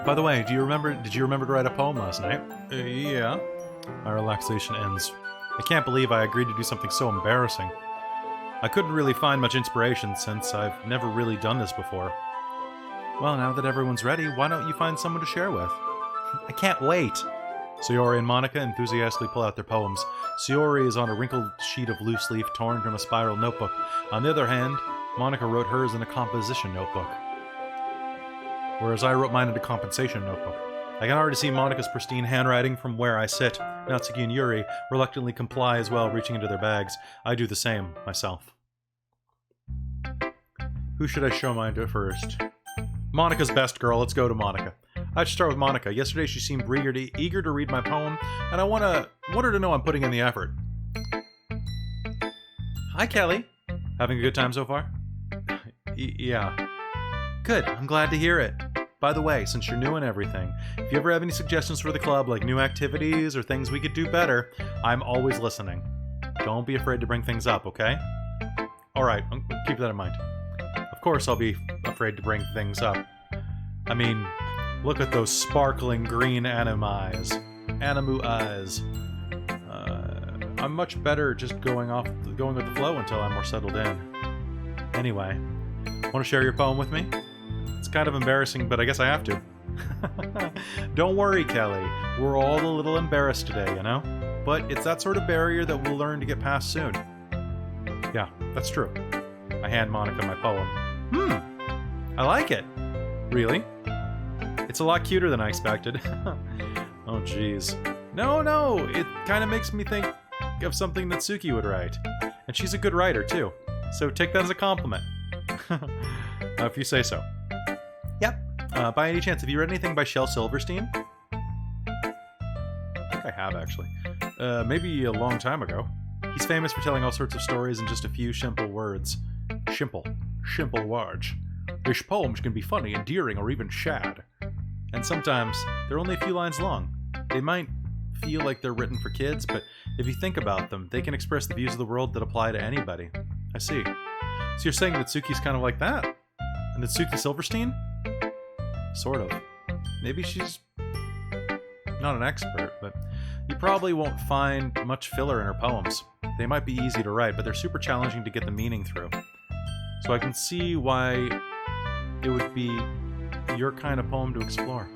By the way, did you remember to write a poem last night? Yeah. My relaxation ends. I can't believe I agreed to do something so embarrassing. I couldn't really find much inspiration since I've never really done this before. Well, now that everyone's ready, why don't you find someone to share with? I can't wait! Sayori and Monica enthusiastically pull out their poems. Sayori is on a wrinkled sheet of loose leaf torn from a spiral notebook. On the other hand, Monica wrote hers in a composition notebook. Whereas I wrote mine in a compensation notebook. I can already see Monica's pristine handwriting from where I sit. Natsuki and Yuri reluctantly comply as well, reaching into their bags. I do the same, myself. Who should I show mine to first? Monica's best girl. Let's go to Monica. I should start with Monica. Yesterday she seemed eager to read my poem, and I want her to know I'm putting in the effort. Hi, Kelly. Having a good time so far? Yeah. Good. I'm glad to hear it. By the way, since you're new and everything, if you ever have any suggestions for the club, like new activities or things we could do better, I'm always listening. Don't be afraid to bring things up, okay? Alright, keep that in mind. Of course I'll be afraid to bring things up. I mean, look at those sparkling green animu eyes. I'm much better just going with the flow until I'm more settled in. Anyway, want to share your poem with me? It's kind of embarrassing, but I guess I have to. Don't worry, Kelly. We're all a little embarrassed today, you know? But it's that sort of barrier that we'll learn to get past soon. Yeah, that's true. I hand Monica my poem. I like it. Really? It's a lot cuter than I expected. Oh, jeez. No, it kind of makes me think of something that Natsuki would write. And she's a good writer, too. So take that as a compliment. If you say so. Yep. By any chance, have you read anything by Shel Silverstein? I think I have, actually. Maybe a long time ago. He's famous for telling all sorts of stories in just a few simple words. Simple words. His poems can be funny, endearing, or even sad. And sometimes, they're only a few lines long. They might feel like they're written for kids, but if you think about them, they can express the views of the world that apply to anybody. I see. So you're saying Natsuki's kind of like that? Natsuki Silverstein? Sort of. Maybe she's not an expert, but you probably won't find much filler in her poems. They might be easy to write, but they're super challenging to get the meaning through. So I can see why it would be your kind of poem to explore.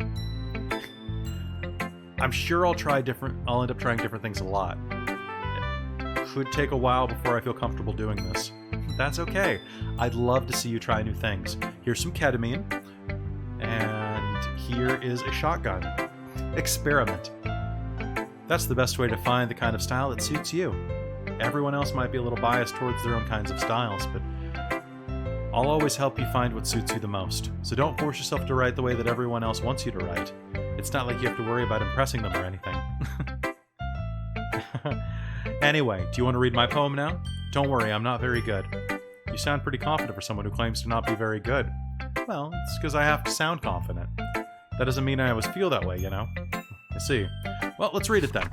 I'm sure I'll end up trying different things a lot. It could take a while before I feel comfortable doing this. That's okay. I'd love to see you try new things. Here's some ketamine, and here is a shotgun. Experiment. That's the best way to find the kind of style that suits you. Everyone else might be a little biased towards their own kinds of styles, but I'll always help you find what suits you the most. So don't force yourself to write the way that everyone else wants you to write. It's not like you have to worry about impressing them or anything. Anyway, do you want to read my poem now? Don't worry, I'm not very good. You sound pretty confident for someone who claims to not be very good. Well, it's because I have to sound confident. That doesn't mean I always feel that way, you know? I see. Well, let's read it then.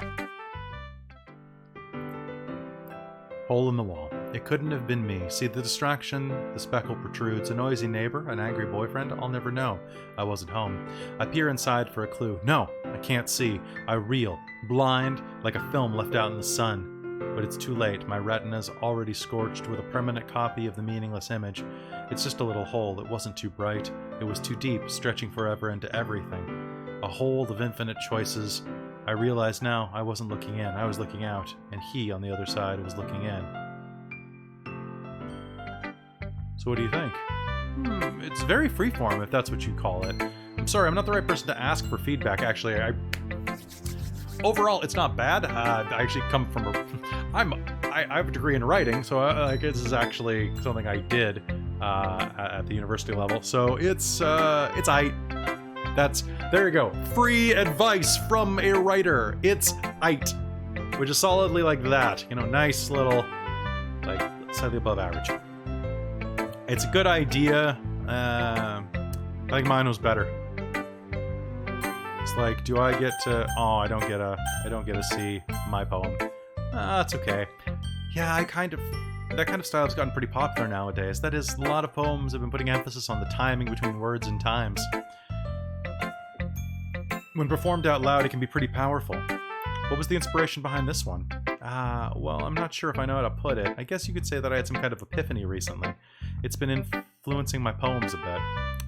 Hole in the Wall. It couldn't have been me. See, the distraction, the speckle protrudes, a noisy neighbor, an angry boyfriend, I'll never know. I wasn't home. I peer inside for a clue. No, I can't see. I reel, blind, like a film left out in the sun. But it's too late. My retina's already scorched with a permanent copy of the meaningless image. It's just a little hole that wasn't too bright. It was too deep, stretching forever into everything. A hole of infinite choices. I realize now I wasn't looking in, I was looking out, and he, on the other side, was looking in. So what do you think? It's very freeform, if that's what you call it. I'm sorry, I'm not the right person to ask for feedback, actually. Overall, it's not bad. I actually come from I have a degree in writing, so this is actually something I did at the university level. So it's there you go. Free advice from a writer. It's aight, which is solidly like that. You know, nice little, like, slightly above average. It's a good idea. I think mine was better. It's like, do I get to? Oh, I don't get to see my poem. That's okay. Yeah, that kind of style has gotten pretty popular nowadays. That is, a lot of poems have been putting emphasis on the timing between words and times. When performed out loud, it can be pretty powerful. What was the inspiration behind this one? Well, I'm not sure if I know how to put it. I guess you could say that I had some kind of epiphany recently. It's been influencing my poems a bit.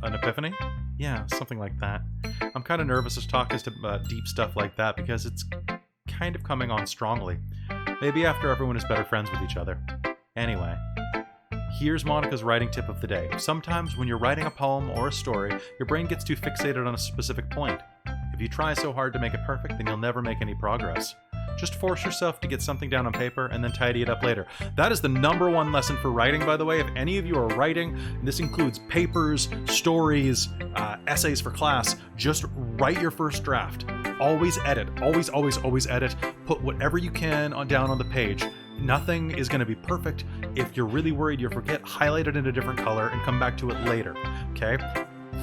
An epiphany? Yeah, something like that. I'm kind of nervous to talk about deep stuff like that because it's kind of coming on strongly. Maybe after everyone is better friends with each other. Anyway, here's Monica's writing tip of the day. Sometimes when you're writing a poem or a story, your brain gets too fixated on a specific point. If you try so hard to make it perfect, then you'll never make any progress. Just force yourself to get something down on paper and then tidy it up later. That is the #1 lesson for writing, by the way. If any of you are writing, and this includes papers, stories, essays for class, just write your first draft. Always edit. Always, always, always edit. Put whatever you can down on the page. Nothing is going to be perfect. If you're really worried you'll forget, highlight it in a different color and come back to it later. Okay?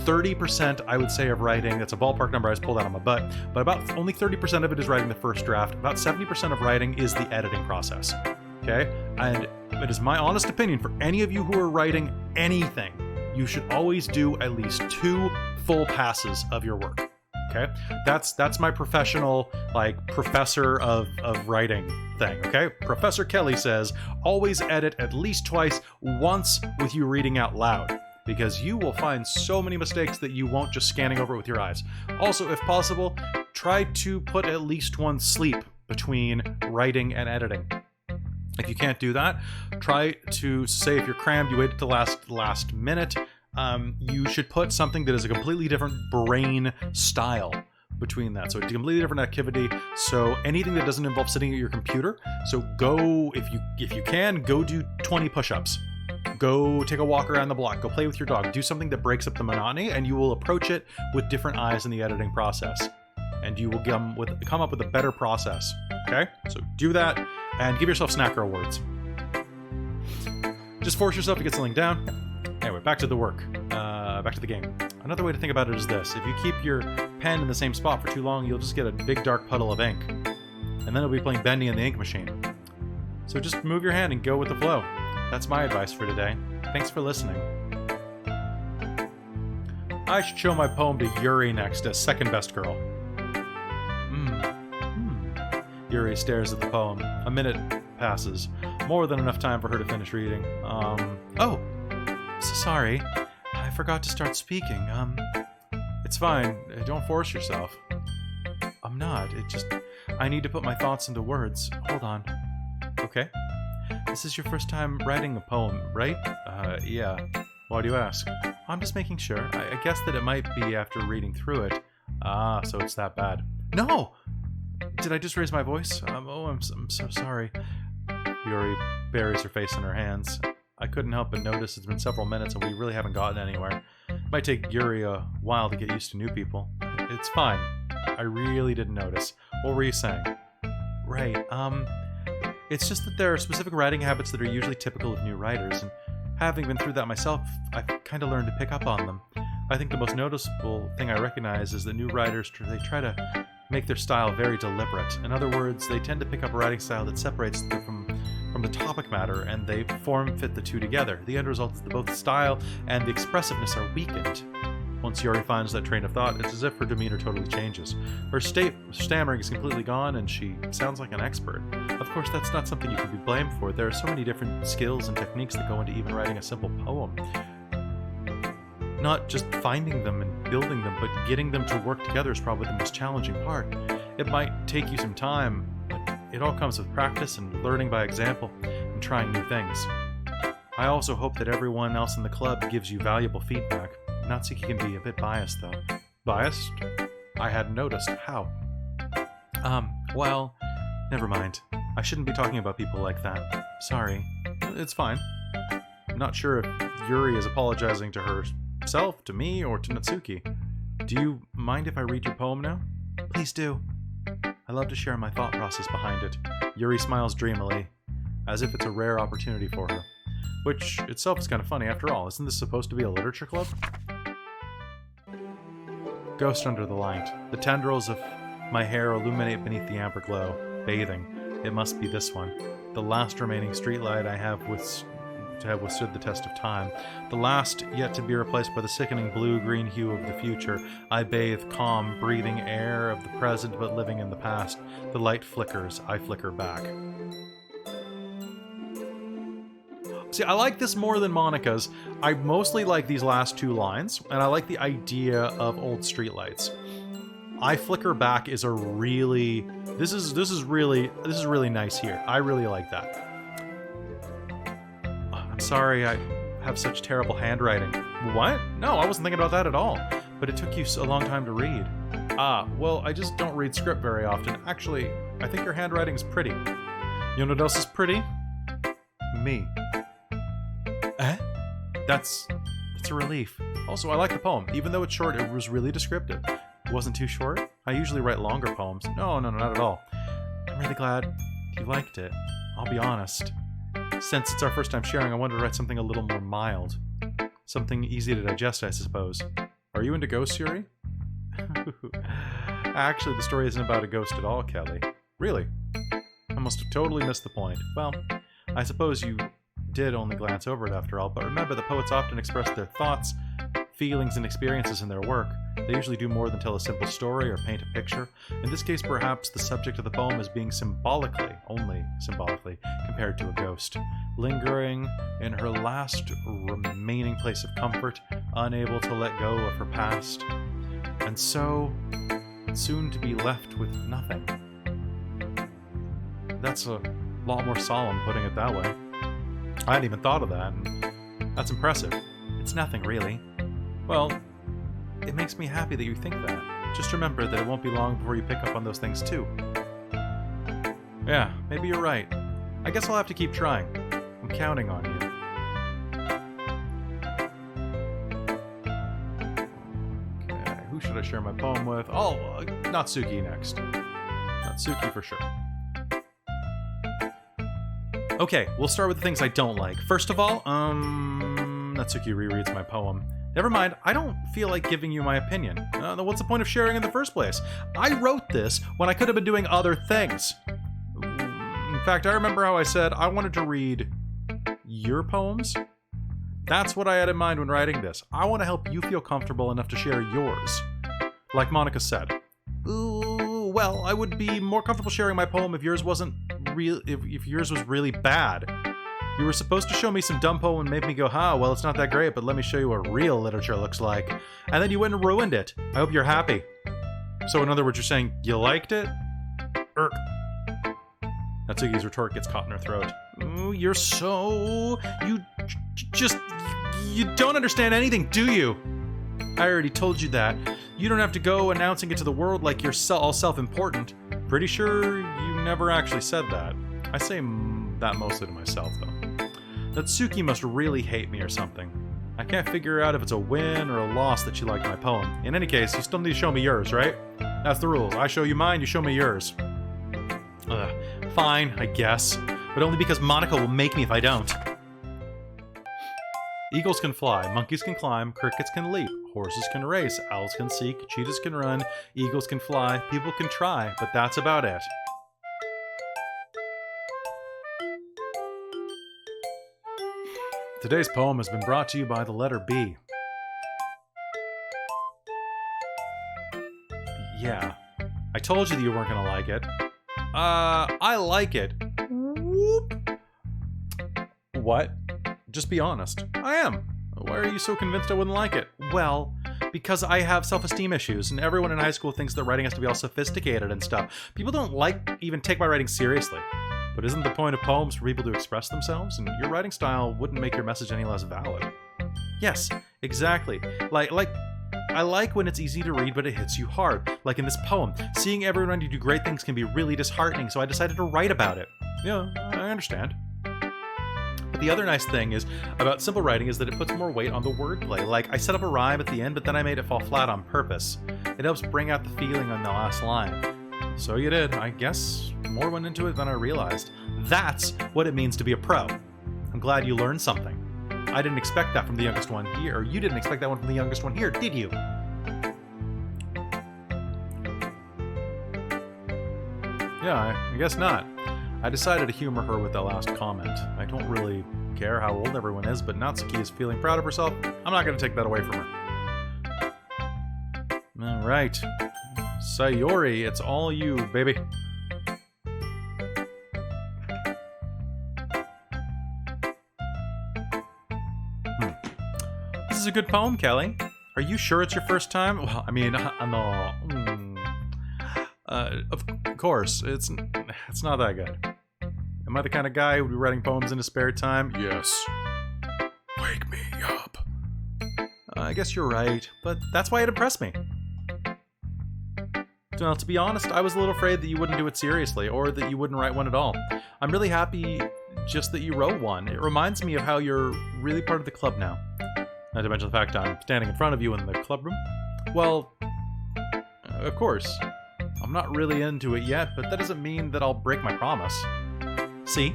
30%, I would say, of writing, that's a ballpark number I just pulled out of my butt, but about only 30% of it is writing the first draft. About 70% of writing is the editing process. Okay? And it is my honest opinion, for any of you who are writing anything, you should always do at least 2 full passes of your work. Okay? That's my professional, like, professor of writing thing, okay? Professor Kelly says, always edit at least twice, once with you reading out loud, because you will find so many mistakes that you won't just scanning over it with your eyes. Also, if possible, try to put at least one sleep between writing and editing. If you can't do that, try to, say if you're crammed, you wait till last minute, you should put something that is a completely different brain style between that. So it's a completely different activity. So anything that doesn't involve sitting at your computer. So go, if you can, go do 20 push-ups. Go take a walk around the block. Go play with your dog. Do something that breaks up the monotony, and you will approach it with different eyes in the editing process. And you will come up with a better process. Okay? So do that, and give yourself snacker awards. Just force yourself to get something down. Anyway, back to the work. Back to the game. Another way to think about it is this. If you keep your pen in the same spot for too long, you'll just get a big dark puddle of ink. And then you'll be playing Bendy in the ink machine. So just move your hand and go with the flow. That's my advice for today. Thanks for listening. I should show my poem to Yuri next as second best girl. Yuri stares at the poem. A minute passes. More than enough time for her to finish reading. Oh! Sorry. I forgot to start speaking. It's fine. Don't force yourself. I'm not. I need to put my thoughts into words. Hold on. Okay. This is your first time writing a poem, right? Yeah. Why do you ask? I'm just making sure. I guess that it might be after reading through it. Ah, so it's that bad. No! Did I just raise my voice? I'm so sorry. Yuri buries her face in her hands. I couldn't help but notice it's been several minutes and we really haven't gotten anywhere. It might take Yuri a while to get used to new people. It's fine. I really didn't notice. What were you saying? Right, it's just that there are specific writing habits that are usually typical of new writers, and having been through that myself, I've kind of learned to pick up on them. I think the most noticeable thing I recognize is that new writers, they try to make their style very deliberate. In other words, they tend to pick up a writing style that separates them from from the topic matter, and they form-fit the two together. The end result is that both the style and the expressiveness are weakened. Once Yuri finds that train of thought, it's as if her demeanor totally changes. Her stammering is completely gone, and she sounds like an expert. Of course, that's not something you can be blamed for. There are so many different skills and techniques that go into even writing a simple poem. Not just finding them and building them, but getting them to work together is probably the most challenging part. It might take you some time, but it all comes with practice and learning by example and trying new things. I also hope that everyone else in the club gives you valuable feedback. Natsuki can be a bit biased, though. Biased? I hadn't noticed. How? Well, never mind. I shouldn't be talking about people like that. Sorry. It's fine. I'm not sure if Yuri is apologizing to herself, to me, or to Natsuki. Do you mind if I read your poem now? Please do. I love to share my thought process behind it. Yuri smiles dreamily, as if it's a rare opportunity for her. Which itself is kind of funny after all. Isn't this supposed to be a literature club? Ghost under the light. The tendrils of my hair illuminate beneath the amber glow. Bathing. It must be this one. The last remaining streetlight I have withstood the test of time. The last yet to be replaced by the sickening blue-green hue of the future. I bathe calm, breathing air of the present but living in the past. The light flickers. I flicker back. See, I like this more than Monica's. I mostly like these last two lines, and I like the idea of old streetlights. I flicker back is a really... This is really nice here. I really like that. I'm sorry I have such terrible handwriting. What? No, I wasn't thinking about that at all. But it took you a long time to read. Well, I just don't read script very often. Actually, I think your handwriting's pretty. You know what else is pretty? Me. That's a relief. Also, I like the poem. Even though it's short, it was really descriptive. It wasn't too short. I usually write longer poems. No, not at all. I'm really glad you liked it. I'll be honest. Since it's our first time sharing, I wanted to write something a little more mild. Something easy to digest, I suppose. Are you into ghosts, Yuri? Actually, the story isn't about a ghost at all, Kelly. Really? I must have totally missed the point. Well, I suppose you did only glance over it after all, but remember that poets often express their thoughts, feelings, and experiences in their work. They usually do more than tell a simple story or paint a picture. In this case, perhaps the subject of the poem is being only symbolically, compared to a ghost, lingering in her last remaining place of comfort, unable to let go of her past, and so soon to be left with nothing. That's a lot more solemn, putting it that way. I hadn't even thought of that, and that's impressive. It's nothing, really. Well, it makes me happy that you think that. Just remember that it won't be long before you pick up on those things, too. Yeah, maybe you're right. I guess I'll have to keep trying. I'm counting on you. Okay, who should I share my poem with? Oh, Natsuki next. Natsuki for sure. Okay, we'll start with the things I don't like. First of all, Natsuki rereads my poem. Never mind, I don't feel like giving you my opinion. Then what's the point of sharing in the first place? I wrote this when I could have been doing other things. In fact, I remember how I said I wanted to read your poems. That's what I had in mind when writing this. I want to help you feel comfortable enough to share yours. Like Monica said. Ooh, well, I would be more comfortable sharing my poem if yours wasn't real. If yours was really bad. You were supposed to show me some dumb poem and make me go, well, it's not that great, but let me show you what real literature looks like. And then you went and ruined it. I hope you're happy. So in other words, you're saying you liked it? Natsuki's retort gets caught in her throat. Ooh, you're so... You don't understand anything, do you? I already told you that. You don't have to go announcing it to the world like you're all self-important. Pretty sure you never actually said that. I say that mostly to myself, though. Natsuki must really hate me or something. I can't figure out if it's a win or a loss that she liked my poem. In any case, you still need to show me yours, right? That's the rules. I show you mine, you show me yours. Fine, I guess. But only because Monica will make me if I don't. Eagles can fly, monkeys can climb, crickets can leap, horses can race, owls can seek, cheetahs can run, eagles can fly, people can try, but that's about it. Today's poem has been brought to you by the letter B. Yeah. I told you that you weren't gonna like it. I like it. Whoop. What? Just be honest. I am. Why are you so convinced I wouldn't like it? Well, because I have self-esteem issues, and everyone in high school thinks that writing has to be all sophisticated and stuff. People don't even take my writing seriously. But isn't the point of poems for people to express themselves? And your writing style wouldn't make your message any less valid. Yes, exactly. I like when it's easy to read, but it hits you hard. Like in this poem, seeing everyone around you do great things can be really disheartening, so I decided to write about it. Yeah, I understand. But the other nice thing about simple writing is that it puts more weight on the wordplay. Like, I set up a rhyme at the end, but then I made it fall flat on purpose. It helps bring out the feeling on the last line. So you did. I guess more went into it than I realized. That's what it means to be a pro. I'm glad you learned something. I didn't expect that from the youngest one here, or you didn't expect that one from the youngest one here, did you? Yeah, I guess not. I decided to humor her with that last comment. I don't really care how old everyone is, but Natsuki is feeling proud of herself. I'm not going to take that away from her. All right. Sayori, it's all you, baby. This is a good poem, Kelly. Are you sure it's your first time? Well, I mean, no. Of course, it's not that good. Am I the kind of guy who would be writing poems in his spare time? Yes. Wake me up. I guess you're right, but that's why it impressed me. Well, to be honest, I was a little afraid that you wouldn't do it seriously, or that you wouldn't write one at all. I'm really happy just that you wrote one. It reminds me of how you're really part of the club now. Not to mention the fact I'm standing in front of you in the club room. Well, of course. I'm not really into it yet, but that doesn't mean that I'll break my promise. See?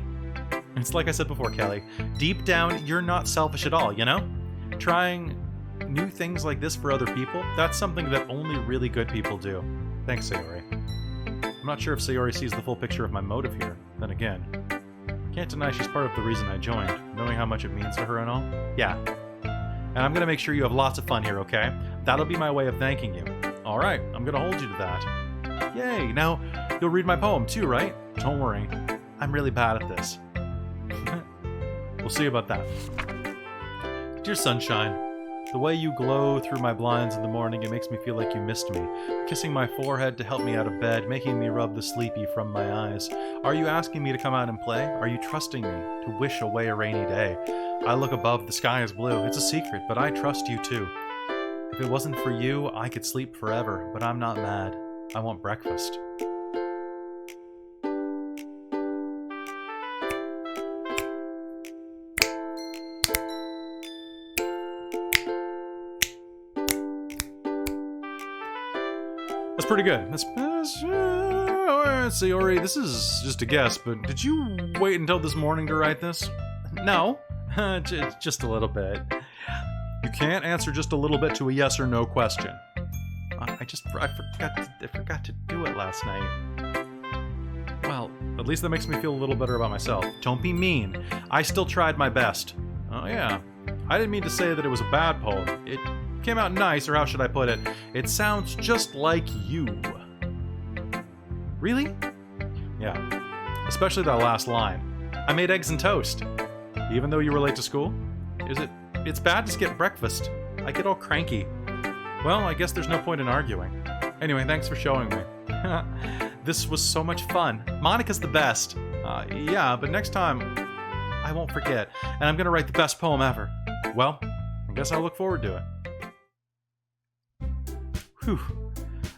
It's like I said before, Kelly. Deep down, you're not selfish at all, you know? Trying new things like this for other people, that's something that only really good people do. Thanks, Sayori. I'm not sure if Sayori sees the full picture of my motive here. Then again, can't deny she's part of the reason I joined, knowing how much it means to her and all. Yeah. And I'm gonna make sure you have lots of fun here, okay? That'll be my way of thanking you. Alright, I'm gonna hold you to that. Yay! Now, you'll read my poem too, right? Don't worry. I'm really bad at this. We'll see about that. Dear Sunshine, the way you glow through my blinds in the morning, it makes me feel like you missed me. Kissing my forehead to help me out of bed, making me rub the sleepy from my eyes. Are you asking me to come out and play? Are you trusting me to wish away a rainy day? I look above, the sky is blue. It's a secret, but I trust you too. If it wasn't for you, I could sleep forever, but I'm not mad. I want breakfast. That's pretty good. Sayori, this is just a guess, but did you wait until this morning to write this? No. Just a little bit. You can't answer just a little bit to a yes or no question. I forgot to do it last night. Well, at least that makes me feel a little better about myself. Don't be mean. I still tried my best. Oh yeah. I didn't mean to say that it was a bad poem. It came out nice, or how should I put it? It sounds just like you. Really? Yeah. Especially that last line. I made eggs and toast. Even though you were late to school? It's bad to skip breakfast. I get all cranky. Well, I guess there's no point in arguing. Anyway, thanks for showing me. This was so much fun. Monica's the best. Yeah, but next time, I won't forget. And I'm gonna write the best poem ever. Well, I guess I'll look forward to it. Whew.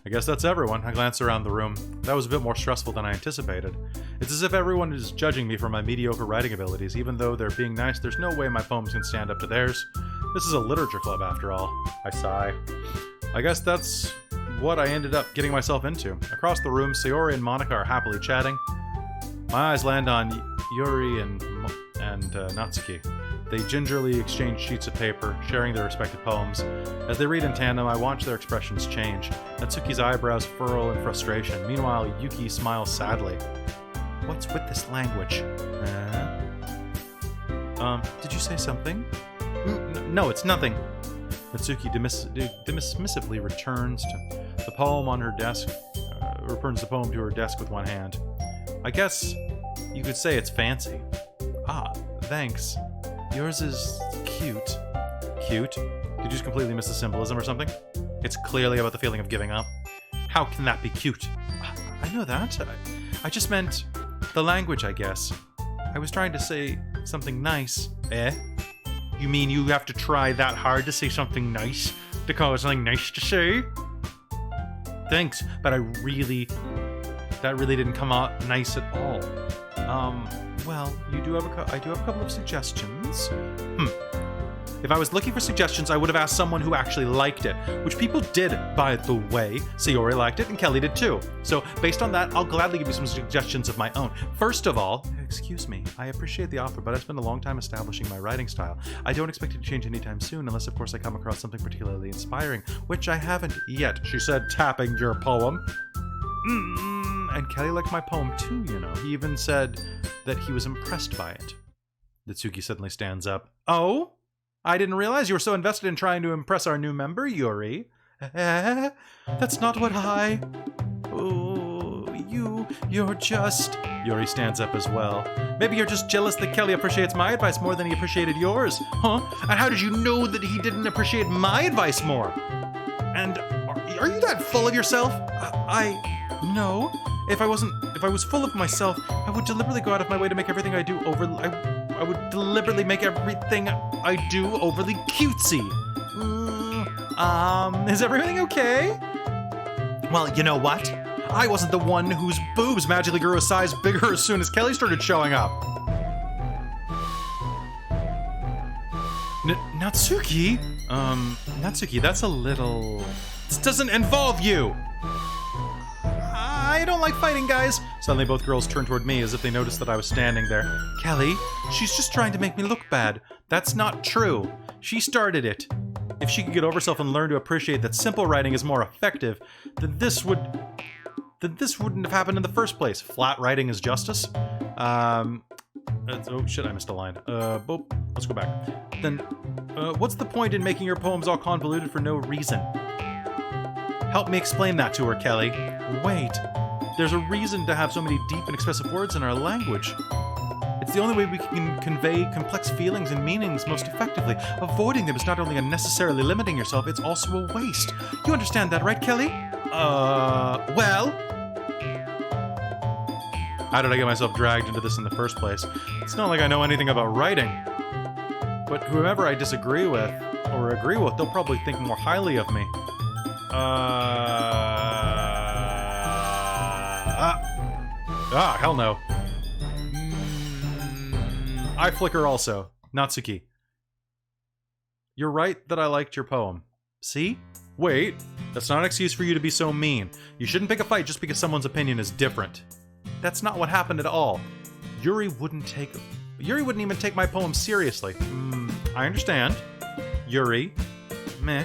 I guess that's everyone. I glance around the room. That was a bit more stressful than I anticipated. It's as if everyone is judging me for my mediocre writing abilities. Even though they're being nice, there's no way my poems can stand up to theirs. This is a literature club, after all. I sigh. I guess that's what I ended up getting myself into. Across the room, Sayori and Monica are happily chatting. My eyes land on Yuri and Natsuki. They gingerly exchange sheets of paper, sharing their respective poems. As they read in tandem, I watch their expressions change. Natsuki's eyebrows furrow in frustration. Meanwhile, Yuki smiles sadly. What's with this language? Did you say something? No, it's nothing. Natsuki dismissively returns the poem on her desk, returns the poem to her desk with one hand. I guess you could say it's fancy. Ah, thanks. Yours is cute. Cute? Did you just completely miss the symbolism or something? It's clearly about the feeling of giving up. How can that be cute? I know that. I just meant the language, I guess. I was trying to say something nice. Eh? You mean you have to try that hard to say something nice? To call it something nice to say? Thanks, but that really didn't come out nice at all. Well, I do have a couple of suggestions. If I was looking for suggestions, I would have asked someone who actually liked it, which people did, by the way. Sayori liked it, and Kelly did too. So, based on that, I'll gladly give you some suggestions of my own. First of all, excuse me, I appreciate the offer, but I spent a long time establishing my writing style. I don't expect it to change anytime soon, unless, of course, I come across something particularly inspiring, which I haven't yet, she said, tapping your poem. And Kelly liked my poem too, you know. He even said that he was impressed by it. Natsuki suddenly stands up. Oh? I didn't realize you were so invested in trying to impress our new member, Yuri. That's not what I... Oh, you're just... Yuri stands up as well. Maybe you're just jealous that Kelly appreciates my advice more than he appreciated yours. Huh? And how did you know that he didn't appreciate my advice more? And are you that full of yourself? No. If I was full of myself, I would deliberately go out of my way to make everything I do I would deliberately make everything I do overly cutesy. Is everything okay? Well, you know what? I wasn't the one whose boobs magically grew a size bigger as soon as Kelly started showing up. Natsuki? Natsuki, that's a little... This doesn't involve you! I don't like fighting, guys. Suddenly both girls turned toward me as if they noticed that I was standing there. Kelly, she's just trying to make me look bad. That's not true. She started it. If she could get over herself and learn to appreciate that simple writing is more effective, then this wouldn't have happened in the first place. Flat writing is justice. Oh shit, I missed a line. Let's go back. Then, what's the point in making your poems all convoluted for no reason? Help me explain that to her, Kelly. Wait. There's a reason to have so many deep and expressive words in our language. It's the only way we can convey complex feelings and meanings most effectively. Avoiding them is not only unnecessarily limiting yourself, it's also a waste. You understand that, right, Kelly? Well... How did I get myself dragged into this in the first place? It's not like I know anything about writing. But whoever I disagree with, or agree with, they'll probably think more highly of me. Hell no. I flicker also. Natsuki. You're right that I liked your poem. See? Wait, that's not an excuse for you to be so mean. You shouldn't pick a fight just because someone's opinion is different. That's not what happened at all. Yuri wouldn't even take my poem seriously. I understand. Yuri. Meh.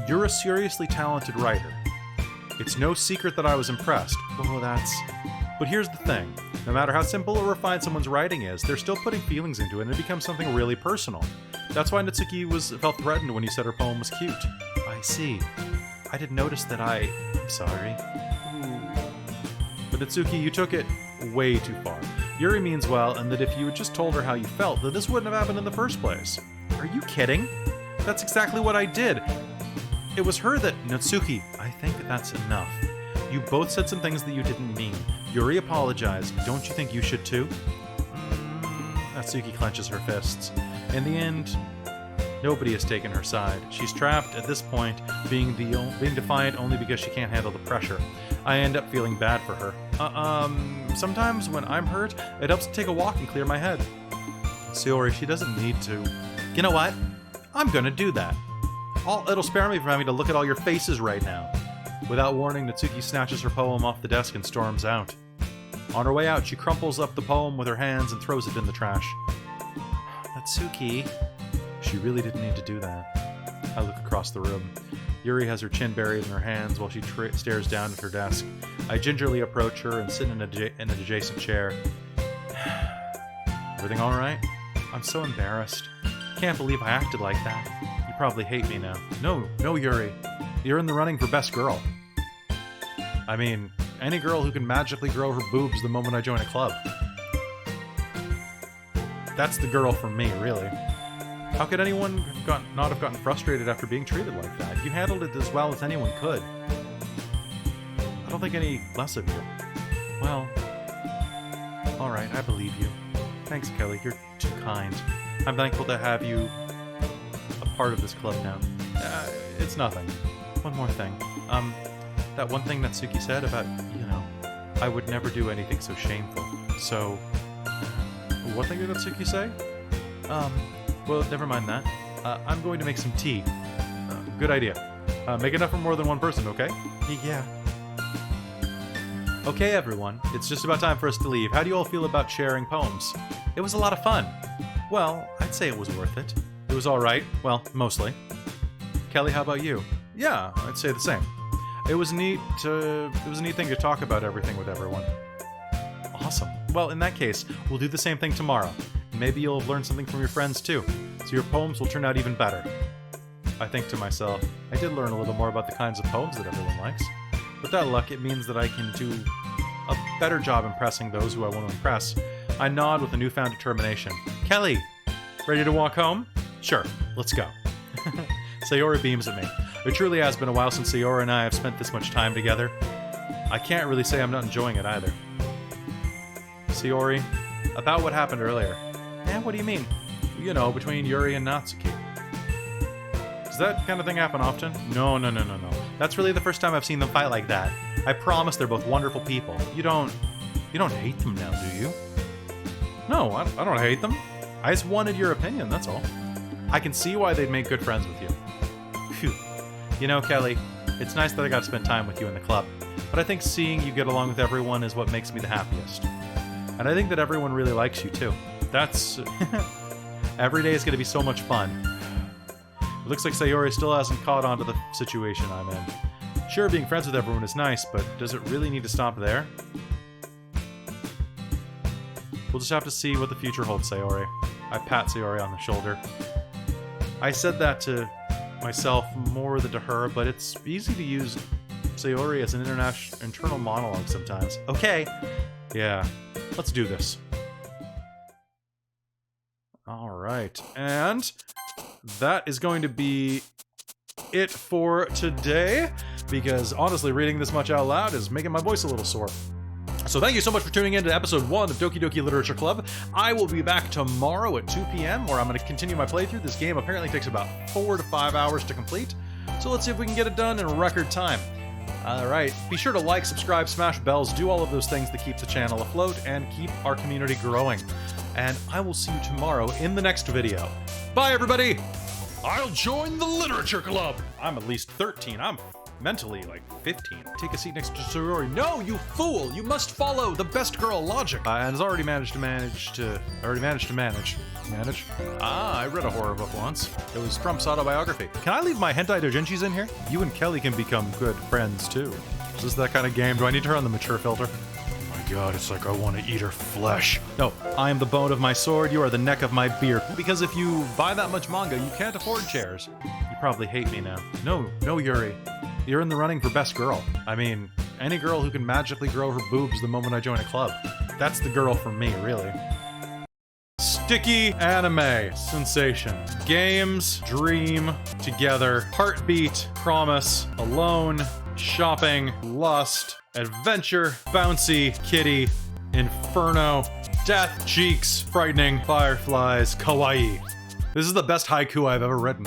You're a seriously talented writer. It's no secret that I was impressed. But here's the thing. No matter how simple or refined someone's writing is, they're still putting feelings into it and it becomes something really personal. That's why Natsuki felt threatened when you said her poem was cute. I see. I didn't notice that I'm sorry. But Natsuki, you took it way too far. Yuri means well, and that if you had just told her how you felt, then this wouldn't have happened in the first place. Are you kidding? That's exactly what I did. It was her that... Natsuki, I think that's enough. You both said some things that you didn't mean. Yuri apologized. Don't you think you should too? Natsuki clenches her fists. In the end, nobody has taken her side. She's trapped at this point, being defiant only because she can't handle the pressure. I end up feeling bad for her. Sometimes when I'm hurt, it helps to take a walk and clear my head. Sayori, she doesn't need to. You know what? I'm gonna do that. It'll spare me from having to look at all your faces right now. Without warning, Natsuki snatches her poem off the desk and storms out. On her way out, she crumples up the poem with her hands and throws it in the trash. Natsuki. She really didn't need to do that. I look across the room. Yuri has her chin buried in her hands while she stares down at her desk. I gingerly approach her and sit in an adjacent chair. Everything all right? I'm so embarrassed. Can't believe I acted like that. You probably hate me now. No, Yuri. You're in the running for best girl. I mean, any girl who can magically grow her boobs the moment I join a club. That's the girl for me, really. How could anyone not have gotten frustrated after being treated like that? You handled it as well as anyone could. I don't think any less of you. Well, alright, I believe you. Thanks, Kelly. You're too kind. I'm thankful to have you a part of this club now. It's nothing. One more thing. That one thing that Suki said about, I would never do anything so shameful. So, what thing did Suki say? Well, never mind that. I'm going to make some tea. Good idea. Make enough for more than one person, okay? Yeah. Okay, everyone. It's just about time for us to leave. How do you all feel about sharing poems? It was a lot of fun. Well, I'd say it was worth it. It was alright. Well, mostly. Kelly, how about you? Yeah, I'd say the same. It was neat thing to talk about everything with everyone. Awesome. Well, in that case, we'll do the same thing tomorrow. Maybe you'll have learned something from your friends too, so your poems will turn out even better. I think to myself, I did learn a little more about the kinds of poems that everyone likes. With that luck, it means that I can do a better job impressing those who I want to impress. I nod with a newfound determination. Kelly, ready to walk home? Sure, let's go. Sayori beams at me. It truly has been a while since Sayori and I have spent this much time together. I can't really say I'm not enjoying it either. Sayori, about what happened earlier. What do you mean? Between Yuri and Natsuki. Does that kind of thing happen often? No. That's really the first time I've seen them fight like that. I promise they're both wonderful people. You don't hate them now, do you? No, I don't hate them. I just wanted your opinion, that's all. I can see why they'd make good friends with you. Phew. Kelly, it's nice that I got to spend time with you in the club, but I think seeing you get along with everyone is what makes me the happiest. And I think that everyone really likes you, too. That's... Every day is going to be so much fun. It looks like Sayori still hasn't caught on to the situation I'm in. Sure, being friends with everyone is nice, but does it really need to stop there? We'll just have to see what the future holds, Sayori. I pat Sayori on the shoulder. I said that to myself more than to her, but it's easy to use Sayori as an internal monologue sometimes. Okay. Yeah. Let's do this. Alright, and that is going to be it for today, because honestly, reading this much out loud is making my voice a little sore. So thank you so much for tuning in to episode 1 of Doki Doki Literature Club. I will be back tomorrow at 2 p.m, where I'm going to continue my playthrough. This game apparently takes about 4 to 5 hours to complete, so let's see if we can get it done in record time. Alright, be sure to like, subscribe, smash bells, do all of those things that keep the channel afloat and keep our community growing. And I will see you tomorrow in the next video. Bye, everybody! I'll join the Literature Club! I'm at least 13. I'm mentally, 15. Take a seat next to Sayori. No, you fool! You must follow the best girl logic. And has already managed to manage. Manage? I read a horror book once. It was Trump's autobiography. Can I leave my hentai doujinshis in here? You and Kelly can become good friends, too. Is this that kind of game? Do I need to turn on the mature filter? God, it's like I want to eat her flesh. No, I am the bone of my sword, you are the neck of my beer. Because if you buy that much manga, you can't afford chairs. You probably hate me now. No, Yuri. You're in the running for best girl. I mean, any girl who can magically grow her boobs the moment I join a club. That's the girl for me, really. Sticky anime sensation. Games, dream, together, heartbeat, promise, alone, shopping, lust, adventure, bouncy, kitty, inferno, death, cheeks, frightening, fireflies, kawaii. This is the best haiku I've ever written.